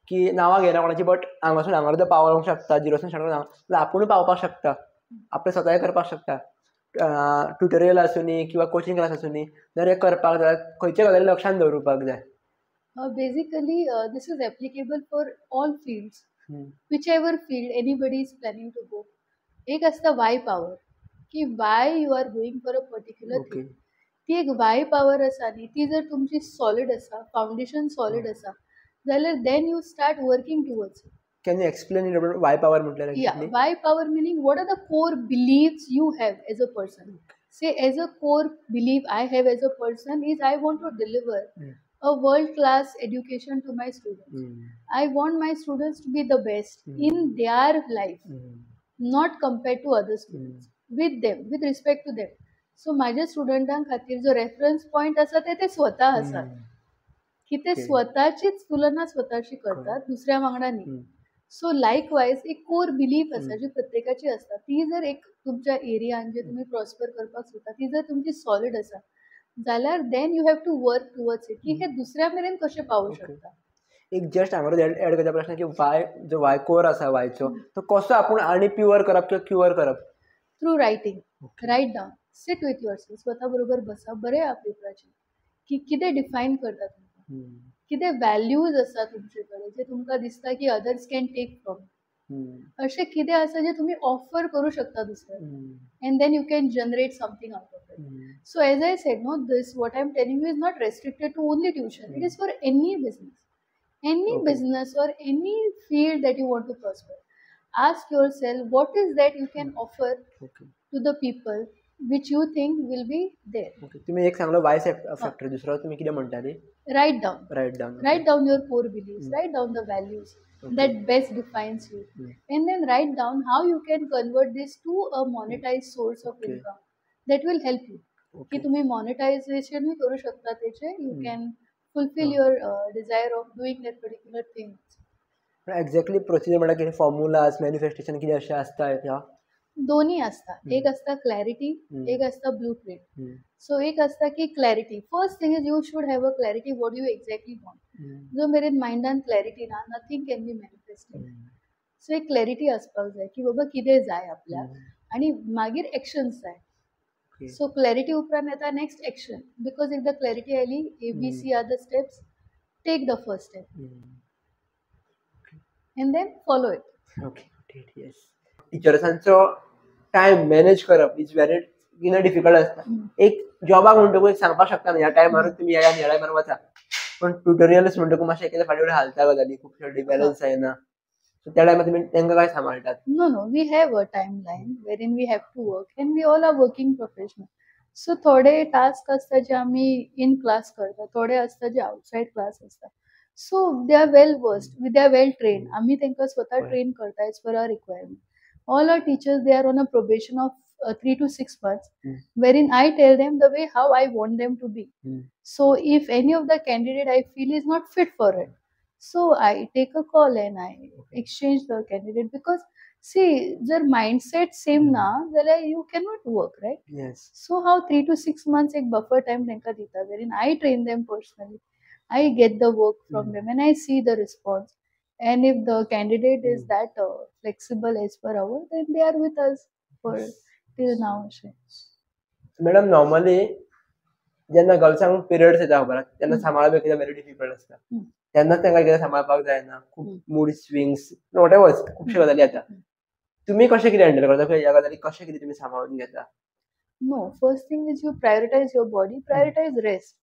की नांवां घेयना कोणाची, बट हांगासून हांगा सुद्दां पावोंक शकता, झिरोसून स्टार्ट आपूण पावपाक शकता, आपलें स्वताय करपाक शकता. ट्युटोरियल आसूनी किंवा कोचिंग क्लास आसूनी, जर हें करपाक जाय खंयच्या गजाली लक्षांत दवरुपाक जाय. Basically, this is applicable for all fields, whichever field anybody is planning to go. एक असता वाय पॉवर, की why you are going for a particular okay. Thing. ती एक वाय पॉवर आसा न्ही, ती जर तुमची सॉलिड आसा, फाउंडेशन सॉलिड आसा, जाल्यार then you start working towards it. Can you explain it about why power म्हटल्यार Yeah, exactly? why power meaning what are the core beliefs you have as a person. Say as a core belief I have as a person is I want to deliver a world class education to my students. I want my students to be the best in their life, not compared to other students, with them, with respect to them. So माझ्या स्टुडंटां खातीर जो reference point आसा ते स्वता आसात, की ते स्वताचीच तुलना स्वताशी करतात, दुसऱ्या वांगडा न्ही. सो लायकवायज एक कोर बिलीफ आसा जी प्रत्येकाची असता, ती जर एक तुमच्या एरियान जे तुम्ही प्रॉस्पर करपाक सोदता ती जर तुमची सॉलिड आसा, जाल्यार then you have to work towards it, की हे दुसऱ्या मेरेन कशें पावूं शकता. एक जस्ट हांगा एड करता प्रश्न की वाय जो वाय कोर आसा वायचो तो कसो आपूण आनी प्युअर करप किंवा क्युअर करप? Through writing. Write down, sit with yourself, स्वता बरोबर बसा, बरें पेपराचेर की कितें डिफायन करता तुमकां, कितें व्हॅल्यूज आसा तुमचे कडेन जे तुमकां दिसता की अदर्स कॅन टेक फ्रॉम, अशें कितें आसा जे तुमी ऑफर करूं शकता दुसऱ्याक, and then you can generate something out of it. So as I said no, this what I am telling you is not restricted to only tuition, it is for any business or any field that you want to prosper. Ask yourself what is that you can offer to the people which you think will be there. Okay. तुम्ही एक सांगलो वाय factor, दुसरो तुम्ही कितें म्हणटाली? Write down. Write down your core beliefs. Write down the values that best defines you, and then write down how you can convert this to a monetized source of income that will help you. की तुम्ही monetization करू शकता त्याचे, you can fulfill your desire of doing that particular thing. Exactly procedure म्हणल्यार कितें formulas manifestation कितें अशें आसता ह्या? दोन्ही असतात. एक असता क्लॅरिटी, एक असता ब्लूप्रिंट. सो एक असता की clarity, first thing is you should have a clarity what you exactly want. जो मेरेन मायंडान क्लॅरिटी ना, नथिंग कॅन बी मॅनिफेस्टेड. सो एक क्लॅरिटी आसपाक जाय की बाबा कितें जाय आपल्याक, आनी मागीर एक्शन्स जाय. सो क्लॅरिटी उपरांत येता नेक्स्ट एक्शन, बिकॉज एकदा क्लॅरिटी आयली, ABC are the steps, take the first step and then follow it. Okay. Yes. टिचर्सांचो टायम मॅनेज करप इज व्हेरी डिफिकल्ट आसता. एक जॉबाक म्हणटकूच सांगपाक शकता न्ही ह्या टायमार तुमी ह्या टायमार वचा, पण ट्युटोरियल्स म्हणटकूच मातशें कितें फाटी फुडें हालता गजाली, खुबशे डिबॅलन्स जायना. सो त्या टायमार तुमी तांकां काय सांबाळटात? No, we have a timeline wherein we have to work, and we all are working professional. So थोडे टास्क असतात जे आम्ही इन क्लास करतात, थोडे असतात जे आउटसाइड क्लास असतात. So they are well versed, they are well train. आम्ही तांकां स्वतः ट्रेन करता as per our requirement. All our teachers, they are on a probation of 3 to 6 months, wherein I tell them the way how I want them to be. So if any of the candidate I feel is not fit for it, so I take a call and I exchange the candidate, because see, जर mindset same ना जाल्यार you cannot work, right? Yes. So how 3 to 6 months एक buffer time तांकां दिता, wherein I train them personally. I get the work from them and I see the response. And if the candidate is that flexible as per our, then they are with us for till now. Madam normally जेन्ना गर्ल्सांक periods येता खबर तेन्ना सांबाळप कितें very difficult आसता. तेन्नाच तांकां कितें सांबाळपाक जायना, खूब मूड स्विंग्स वॉटेवर खुबश्यो गजाली येता. तुमी कशें कितें हँडल करता, ह्या गजाली कशें कितें तुमी सांबाळून घेता? No, first thing is you prioritize your body, prioritize rest.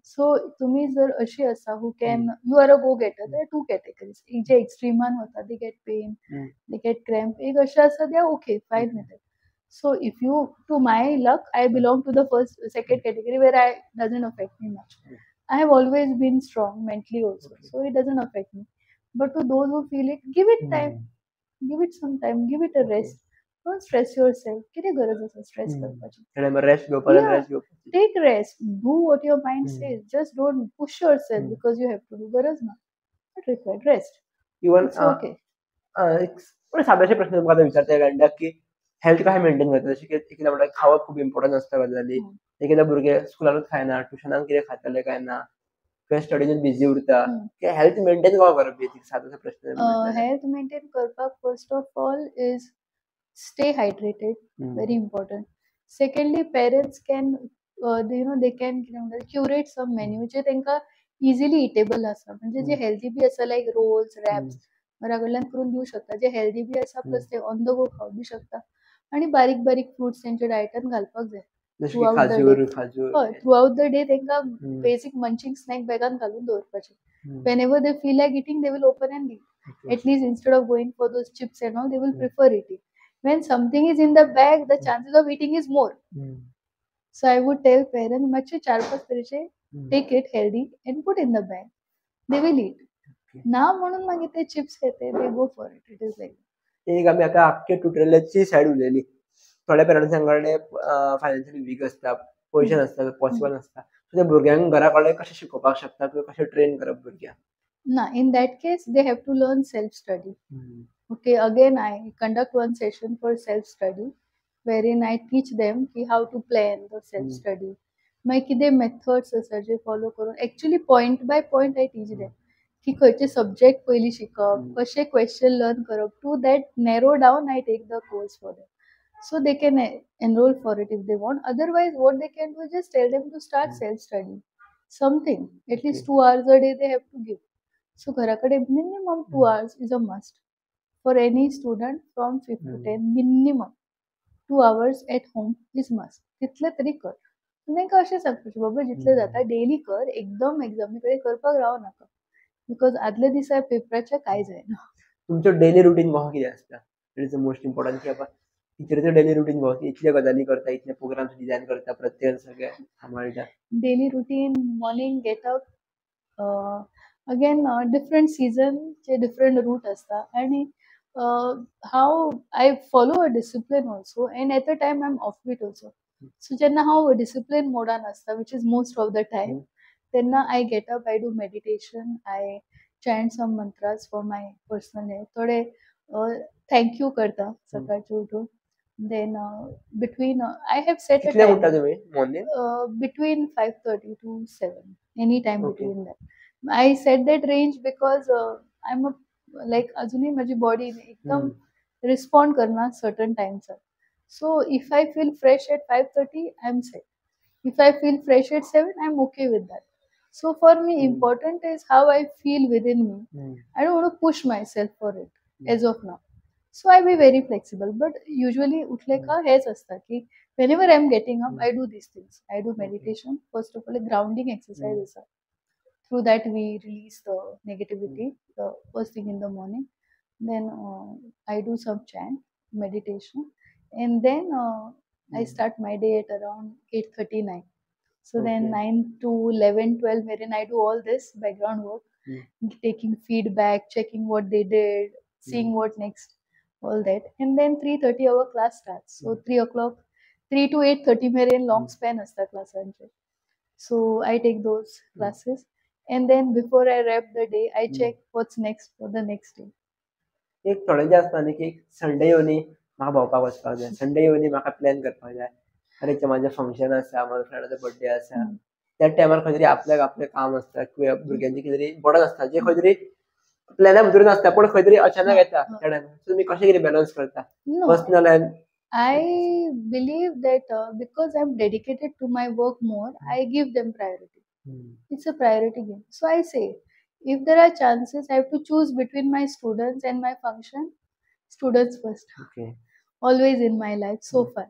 So तुम्ही जर अशी असा who can, you are a go getter, there are two categories. एक जे एक्स्ट्रीमान होता, they get pain, they get cramp. एक अशा असा, they are okay, fine with it. So if you, to my luck, I belong to the second category where I doesn't affect me much. I have always been strong mentally also, so it doesn't affect me. But to those who feel it, give it time, give it some time, give it a rest. Don't stress yourself. किती गरज आसा stress करपाची? Rest घेवपाक. Take rest. Do what your mind says. Just don't push yourself because you have to do. गरज ना. Not required. Rest. Even It's okay. एक सादेशे प्रश्न तुमकां आतां विचारता गंडा की हेल्थ कशें मेंटेन करता, जशें की एकदा म्हणटा खावप खूब इम्पॉर्टंट आसता गजाली. एकदा भुरगे स्कुलानूच खायना, ट्युशनाक कितें खातले काय ना, किंवा स्टडीन बिझी उरता हम्म. की हेल्थ मेंटेन कशें करप बेसिक सादो प्रश्न म्हटल्यार हेल्थ मेंटेन करपाक first of all is stay hydrated, very important. Secondly, parents can they can curate some menu जे तांकां इजिली इटेबल आसा म्हणजे जे हेल्दी बी आसा लायक रोल्स रॅप्स घरा कडल्यान करून दिवं शकता जे हेल्दी बी आसा प्लस ते ऑन द गो खावं बी शकता आणि बारीक बारीक फ्रुट्स तेंच्या डायटान घालपाक जाय जशें थ्रू की आउट द डे खाजूर हय थ्रू आउट द डे तांकां बेसिक मंचिंग स्नॅक बॅगान घालून दवरपाचें whenever they feel like eating they will open and eat at least instead of going for those chips and all they will prefer eating when something is in the bag the chances of eating is more so I would tell parents matche 4-5 तरेचे take it healthy and put in the bag they will eat ना म्हणून मागीर ते chips येते they go for it it is like एक आमी आतां आख्खे ट्युटोरियलाची सायड उलयली थोड्या पेरंट्सांकडे फायनान्शियली वीक आसता पयशे नासता पॉसिबल नासता सो ते भुरग्यांक घरा कडे कशें शिकोवपाक शकता किंवा कशें ट्रेन करप भुरग्यांक ना in that case they have to learn self study okay again I conduct one session for self study wherein I teach them ki how to plan the self study मागीर कितें मेथड्स आसा जे follow करून actually point by point I teach them की खंयचे subject पयलीं शिकप कशें क्वेश्चन लर्न करप to that narrow down I take the course for them so they can enroll for it if they want otherwise what they can do is just tell them to start self study something at least 2 hours a day they have to give so घराकडे minimum 2 hours is a must for any student from 5th to 10th minimum 2 hours at home is must तितले तरी कर तांकां अशें सांगपाचें बाबा जितलें जाता daily कर एकदम एग्जामी कडेन करपाक रावो नाका बिकॉज आदले दिसा पेपराचें कांय जायना तुमचो डेली रुटीन कसो कितें आसता it is the most important की बाबा टिचरीचो डेली रुटीन कसो इतले गजाली करता इतले प्रोग्राम्स डिझायन करता प्रत्येक सगळे सांबाळटा daily routine morning get up again different season चे different route असता आणि how I follow a discipline also and at the time I'm off it also so जेन्ना हांव discipline मोडान असता which is most of the time तेन्ना I get up I do meditation I chant some mantras for my personal health थोडे thank you करता सकाळचे उठून then between I have set a कितले time उठता तुम्ही morning between 5:30 to 7 any time Okay. between that I set that range because I'm a like अजूनही माझी body एकदम रिस्पॉन्ड करना certain times so if I feel fresh at 5:30 I'm set if I feel fresh at 7 I'm okay with that so for me important is how I feel within me I don't want to push myself for it as of now so I be very flexible but usually उठले का हेच असतं की whenever I'm getting up I do these things I do meditation first of all a grounding exercise is through that we release the negativity the first thing in the morning then I do some chant meditation and then I start my day at around 8:39 so then 9 to 11 12 wherein I do all this background work taking feedback checking what they did seeing what next all that and then 3:30 our class starts so 3 o'clock 3 to 8:30 मेरे long span असता क्लासांचे so I take those classes and then before I wrap the day I check what's next for the next day एक थोड्यांचें आसता न्ही की Sunday येवनी म्हाका भोंवपाक वचपाक जाय संडे येवनी म्हाका प्लॅन करपाक जाय अरे म्हाजें फंक्शन आसा म्हाज्या फ्रेंडाचो बर्थडे आसा त्या टायमार खंय तरी आपल्याक आपलें काम आसता किंवा भुरग्यांचें कितें तरी इम्पॉर्टंट आसता जें खंय तरी प्लॅना भितर नासता पूण खंय तरी अचानक येता त्या टायमार सो तुमी कशें कितें बॅलन्स करता no personal and I believe that because I'm dedicated to my work more I give them priority it's a priority game so I say if there are chances I have to choose between my students and my function students first okay always in my life so far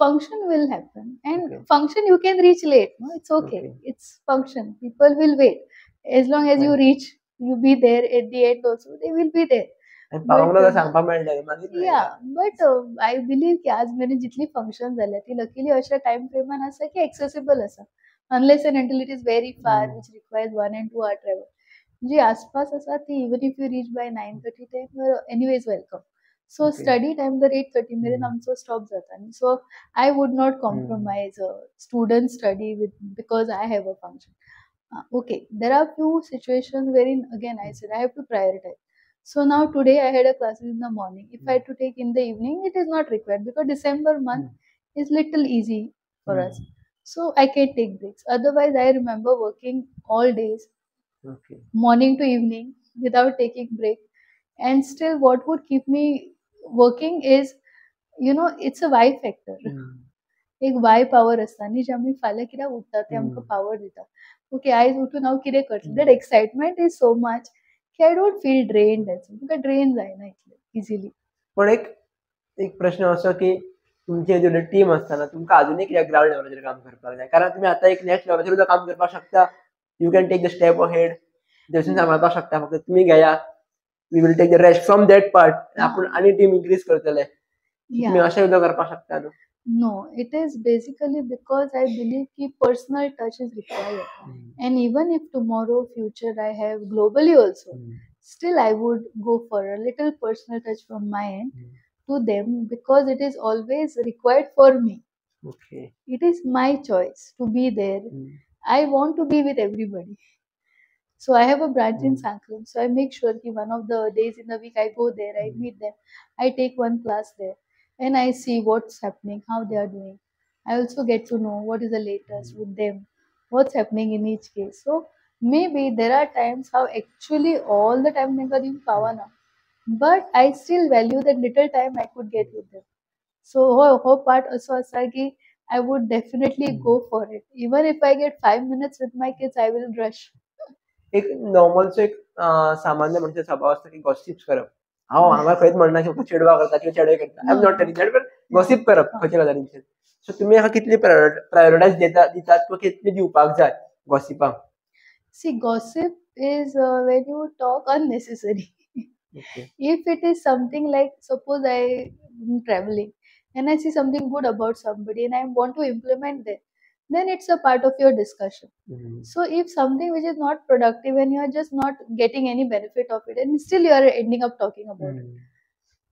function will happen and Okay. function you can reach late no it's okay it's function people will wait as long as you reach you be there at the end also they will be there आनी पावोंक ना सांगपाक मेळटा मागीर या but I believe की आज मेरेन जितली फंक्शन जाल्या ती लकीली अशा टायम फ्रेमान आसा की एक्सेसिबल आसा unless and until it is very far which requires 1 and 2 hour travel जी आसपास आसा ती even if you reach by 9:30 ते you are anyways welcome so study time जर 8:30 मेरेन आमचो स्टॉप जाता न्ही so I would not compromise student study with because I have a function okay there are few situation वेरीन again I said I have to prioritise so now today I had a classes in the morning if I had to take in the evening it is not required because December month is little easy for us So I can take breaks. Otherwise, I remember working all days, Okay. morning to evening, without taking break. And still, what would keep me working is, it's a why factor. हम्म. एक वाय power असता न्ही जे आमी फाल्यां कित्याक उठता ते आमकां हम्म. Power दिता. ओके आयज उठून हांव कितें करतलें. That hmm. Excitement is so much की आय डोंट फील ड्रेन्ड म्हाका ड्रेन जायना इतलें इजिली. पण एक एक प्रश्न असो की तुमची जेन्ना टीम असता ना तुमकां अजुनूय कित्याक ग्राउंड लेवलाचेर काम करपाक जाय कारण तुम्ही आता एक नेक्स्ट लेवलाचेर सुद्दां काम करपाक शकता. You can take the step ahead जसून सांबाळपाक शकता फक्त तुम्ही घेया we will take the rest from that part आपूण आनी टीम इन्क्रीज करतले तुम्ही अशें सुद्दां करपाक शकता न्हू. No, it is basically because I believe कि personal touch is required. And even if tomorrow, future I have globally also, still I would go for a little personal touch from my end to them because it is always required for me. Okay. It is my choice to be there. I want to be with everybody. So I have a branch in Sankaran. So I make sure that one of the days in the week I go there, I meet them, I take one class there, and I see what's happening, how they are doing. I also get to know what is the latest with them, what's happening in each case. So maybe there are times how actually all the time they are power now, but I still value that little time I could get with them. So whole part also asagi, I would definitely go for it. Even if I get 5 minutes with my kids, I will rush. एक नॉर्मलचो एक सामान्य मनशाचो स्वभाव असता की gossips करप. हांव हांगा खंयच म्हणना की चेडवा करता किंवा चेडे करता. I am not telling that but gossip करप खंयच्या गजालींचेर. सो तुमी हाका कितली प्रायोरिटायज दितात किंवा कितली दिवपाक जाय गॉसिपाक? See, gossip is when you talk unnecessary. Okay. If it is something like, suppose I am traveling and I see something good about somebody and I want to implement that, then it's a part of your discussion. So if something which is not productive and you are just not getting any benefit of it and still you are ending up talking about it.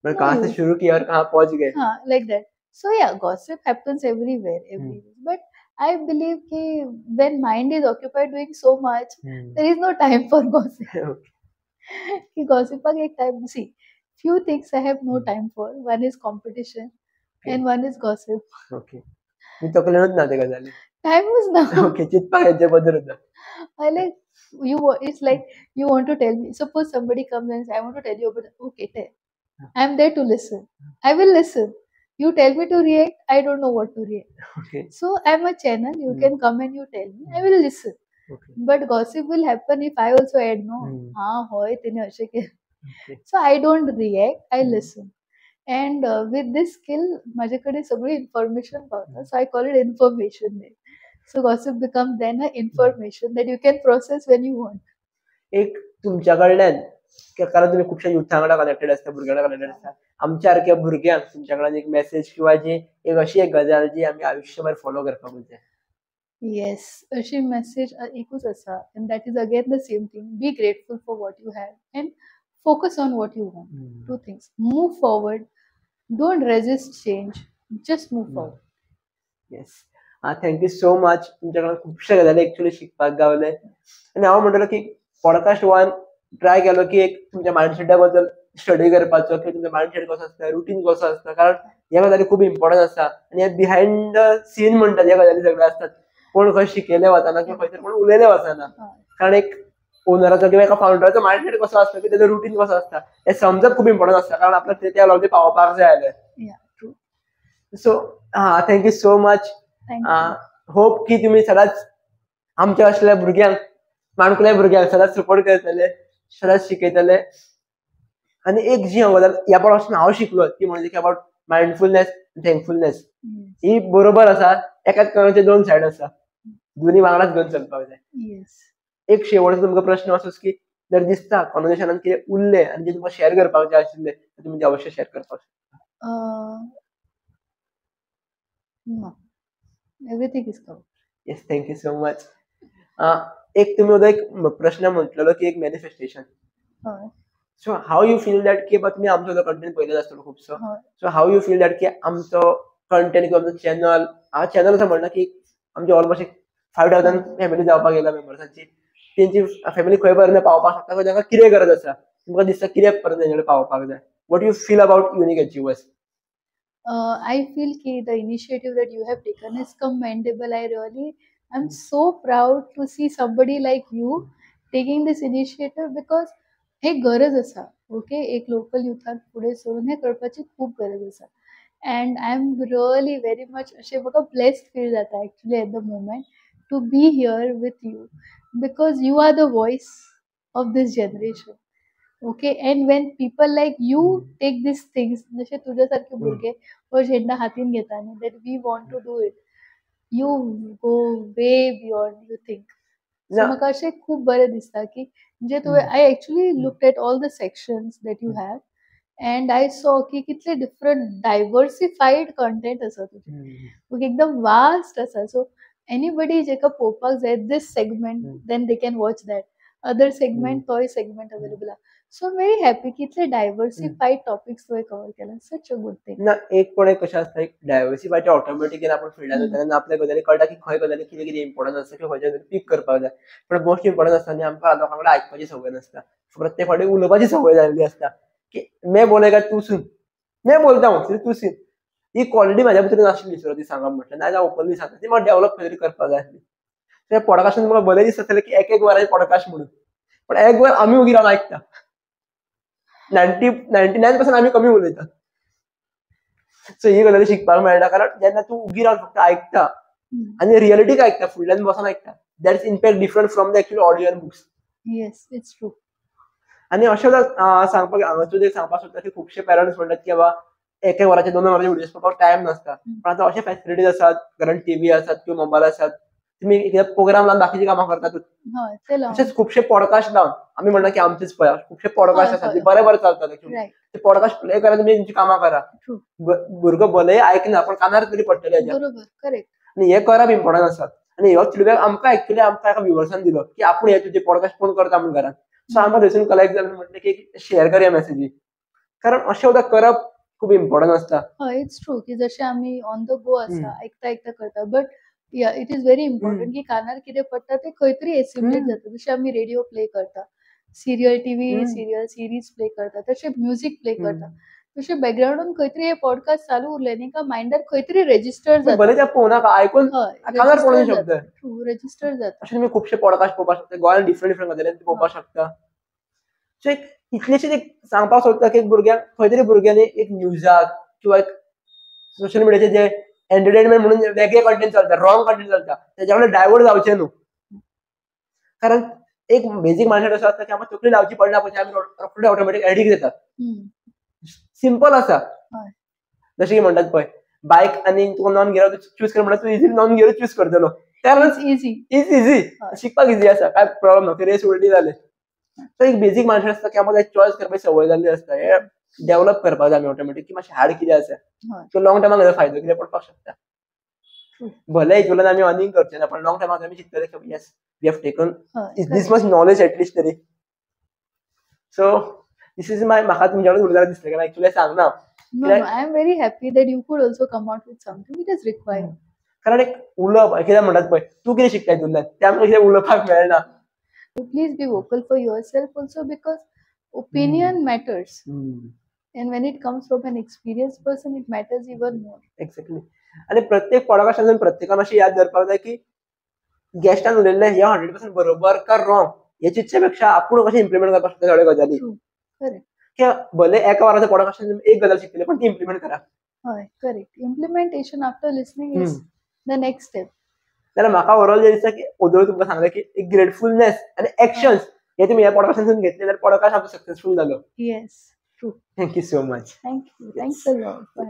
मतलब कहाँ से शुरू किया और कहाँ पहुंच गए. Like that. So yeah, gossip happens everywhere. But I believe that when mind is occupied doing so much, there is no time for gossip. Okay. Gossip का एक time, see, few things I have no time for. One is competition, and one is gossip. Okay. मी तकलेनूच ना ते गजाली. Time was now. Okay, चिंतपाक हेजे बद्दल होता. I like it's like you want to tell me. Suppose somebody comes and says, I want to tell you about it. Okay, tell. I'm there to listen. I will listen. You tell me to react, I don't know what to react. Okay. So I'm a channel. You can come and you tell me. I will listen. Okay. But gossip will happen if I also add no. Hoy tine ashe ke. So I don't react. I listen. And with this skill, माझ्याकडे सगळी information पावता. So I call it information. So gossip becomes then a information that you can process when you want. एक तुमच्या कडल्यान कारण तुम्ही खूपशा युथा वांगडा connected असता भुरग्यां वांगडा कनेक्टेड असता आमच्या सारक्या भुरग्यांक तुमच्या कडल्यान एक मेसेज किंवा जी एक अशी एक गजाल जी आमी आयुष्यभर फॉलो करपाक जाय. Yes, अशी message एकूच आसा and that is again the same thing. Be grateful for what you have and focus on what you want. Two things. Move forward. Don't resist change. Just move forward. Yes. Thank you so much. तुमच्याकडे खूपशा गजाली actually शिकपाक गावले आणि हांव म्हणटलो की podcast one try केलो की एक तुमच्या मायंडसेटा बद्दल स्टडी करपाचो की तुमचो मायंडसेट कसो आसता रुटीन कसो आसता कारण ह्या गजाली खूब इम्पॉर्टंट आसता आणि हे बिहायंड द सीन म्हणटात ह्या गजाली सगळे असतात. कोण खंय शिकयले वचना किंवा खंयसर कोण उलयले वचना कारण एक ओनराचो किंवा एका फाउंडराचो मायंडसेट कसो आसता की तेजो रुटीन कसो आसता हे समजप खूब इम्पॉर्टंट आसता कारण आपल्याक त्या लेवलाचेर पावपाक जाय जाल्यार. So thank you so much. Hope की तुम्ही सदांच आमच्या असलेल्या भुरग्यांक माणकुल्या भुरग्यांक सदांच सपोर्ट करतले सदांच शिकयतले आणि एक जी गजाल ह्या पॉडकास्टान हांव शिकलो ती म्हणजे की अबाउट मायंडफुलनेस थँकफुलनेस ही बरोबर आसा. एकाच कणाचे दोन सायड आसा. दोन्ही वांगडाच घेवन चलपाक जाय. एक शेवटचो तुमकां प्रश्न असोच की जर दिसता कॉन्वर्सेशनान कितें उरलें आनी जे तुमकां शेअर करपाक जाय आशिल्लें तुमी ते अवश्य शेअर करपाक शकता. Everything is covered. Yes thank you so much. एक तुम्ही एक प्रश्न म्हटलेलो की एक manifestation. So how you feel that की तुम्ही आमचो कंटेंट पळयलो आसतलो खुबसो. सो हाऊ यू फील दॅट की आमचो कंटेंट किंवा आमचो चॅनल चॅनल असं म्हणना की आमचे ऑलमोस्ट 5,000 फॅमिली जावपाक गेल्या मेंबर्सांची तेंची फॅमिली खंय पर्यंत पावपाक शकता ताका कितें गरज आसा तुमकां दिसता कितें पर्यंत तेंचे कडेन पावपाक जाय. What you feel about unique achievers? I feel ki the initiative that you have taken is commendable. I'm so proud to see somebody like you taking this initiative because हे गरज असा ओके एक लोकल युथाक पुढे सरून हे करपाची खूप गरज असा and I am really very much असे बघा ब्लेस्ड फील जाता actually at the moment to be here with you because you are the voice of this generation okay and when people like you take this things जसे तुझ्यासारखे भुरगे व झेंडा हातीन घेताना that we want to do it you go way beyond you think so म्हाका अशें खूब बरें दिसता की म्हणजे तुवें आय actually looked at all the sections that you have and I saw की कितले डिफरंट डायवर्सिफाईड कंटेंट आसा तुजें एकदम वास्ट आसा सो एनीबडी जेका पळोवपाक जाय this segment then they can watch that other segment तोय सेगमेंट अवेलेबल आहा सो व्हेरी हॅपी कितले डायवर्सिफाईड टॉपिक्स तुवें कवर केला सच अ गुड थिंग ना एक पण एक कशें आसता एक डायवर्सिफायड ऑटोमॅटिकली आपण फिल्डान वयता तेन्ना आपल्या गजाली कळटा की खंय गजाली कितें कितें इम्पॉर्टंट आसता किंवा खंयच्या पीक करपाक जाय पण मोस्ट इम्पॉर्टंट आसता आनी आमकां लोकां कडेन आयकपाची संवय नासता प्रत्येक फावटी उलोवपाची संवय जाल्ली आसता की मैं बोलेगा तू सुन मैं बोलता हूँ सिर्फ तू सुन ही क्वॉलिटी म्हाज्या भितर नाशिल्ली सुरवाती सांगप म्हटल्यार नाजाल्यार ओपनली सांगता ती म्हाका डेव्हलप खंय तरी करपाक जाय आसली त्या पॉडकास्टान म्हाका बरें दिसतालें की एक वराचें पॉडकास्ट म्हणून पण एक वर आमी उगी रावन आयकता 99% आमी कमी उलयता सो ही गजाली शिकपाक मेळटा कारण जेन्ना तूं उगी रावन फक्त आयकता आनी रियलिटीक आयकता फुडल्यान बसून आयकता that is impact different from the actual audio and books yes it's true आनी अशें सांगपाक हांगासून एक सांगपाक सोदता की खुबशे पेरंट्स म्हणटात की बाबा एक वराचे 2 वरांचे व्हिडिओज पळोवपाक टायम नासता पण आतां अशे फॅसिलिटीज आसात कारण टीव्ही आसात किंवा मोबायल आसात तुमी एक प्रोग्राम लावन बाकीची कामां करतात तशेंच खुबशे पॉडकास्ट लावन आमी म्हणटा की आमचेच पळय खुबशे पॉडकास्ट आसात ते बरे बरे चलतात ते पॉडकास्ट प्ले करा तुमी तुमची कामां करा भुरगो भलेय आयकना पण कानार तरी पडटले आनी हे करप इम्पॉर्टंट आसा आनी हो फीडबॅक आमकां एक्चुअली आमकां एका व्ह्युअर्सान दिलो की आपूण हे तुजे पॉडकास्ट फोन करता म्हणून घरान सो आमकां थंयसून कलेक्ट जालें म्हटलें की शेअर करया मेसेजी कारण अशें सुद्दां करप खूब इम्पॉर्टंट आसता हय इट्स ट्रू की जशें आमी ऑन द गो आसा आयकता आयकता करता बट या इट इज व्हेरी इम्पॉर्टंट की कानार कितें पडटा ते खंय तरी एसिम्युलेट जाता जशें आमी रेडिओ प्ले करता serial TV serial series play करता तशें म्युझिक प्ले करता तशें बॅकग्राऊंडान खंय तरी हे पॉडकास्ट चालू उरले न्ही का मायंडार खंय तरी रेजिस्टर जाता भले त्या फोनाक आयकून कानार पडूंक शकता ट्रू रेजिस्टर जाता अशें तुमी खुबशे पॉडकास्ट पळोवपाक शकता गोंयांत डिफरंट डिफरंट गजाली पळोवपाक शकता सो एक इतलेशेच एक सांगपाक सोदता की एक भुरग्याक खंय तरी भुरग्यांनी एक न्यूजाक किंवा एक सोशल मिडियाचे जे एंटरटेनमेंट म्हणून वेगळे कंटेंट चलता रॉंग कंटेंट चलता त्याच्या कडे डायवर्ट जावचें न्हू कारण एक बेजीक मायंडसेट असो आसता की आमकां तकली लावची पडना पळय आमी रोखडे ऑटोमॅटीक एडिक्ट जातात सिंपल आसा जशें की म्हणटात पळय बायक आनी तुका नॉन गियर चूज कर म्हणल्यार तूं इझिली नॉन गियर चूज करतलो कारण इझी शिकपाक इझी आसा काय प्रॉब्लम ना रेस उलटी जाले सो एक बेजीक मायंडसेट आसता की आमकां चॉयस करपाची संवय जाल्ली आसता हे डेव्हलप करपाक जाय आमी ऑटोमॅटीक की मातशें हार्ड कितें आसा तो लॉंग टर्माक हेजो फायदो कितें पडपाक शकता भले हितूंतल्यान आमी अर्निंग करचे ना पण लॉंग टर्माक आमी चिंततले की yes we have taken this much knowledge at least तरी सो दिस इज माय म्हाका तुमच्या कडेन उलयताना दिसलें की एक्चुअली सांगना No, I am very happy that you could also come out with something. It is required. कारण एक उलोवप कितें म्हणटात पळय तूं कितें शिकता हितूंतल्यान तें आमकां कितें उलोवपाक मेळना Please be vocal for yourself also because opinion matters. And when it comes from an experienced person, it matters even more. Exactly. आणि प्रत्येक पॉडकास्टान प्रत्येकान अशें याद दवरपाक जाय की गेस्टान उलयल्लें हे 100% बरोबर का रॉंग हे चिंतचे आपूण कशें इम्प्लिमेंट करपाक शकता सगळ्यो गजाली की भले एका वराच्या पॉडकास्टान एक गजाल शिकतले पण ती इम्प्लिमेंट करा हय correct implementation after listening is the next step जाल्यार म्हाका ओवरऑल जे दिसता की ओदोळ तुमकां सांगलें की एक ग्रेटफुलनेस आनी एक्शन्स हे तुमी ह्या पॉडकास्टांतून घेतले जाल्यार पॉडकास्ट आमचो सक्सेसफूल जालो yes true thank you so much thank you thanks a lot for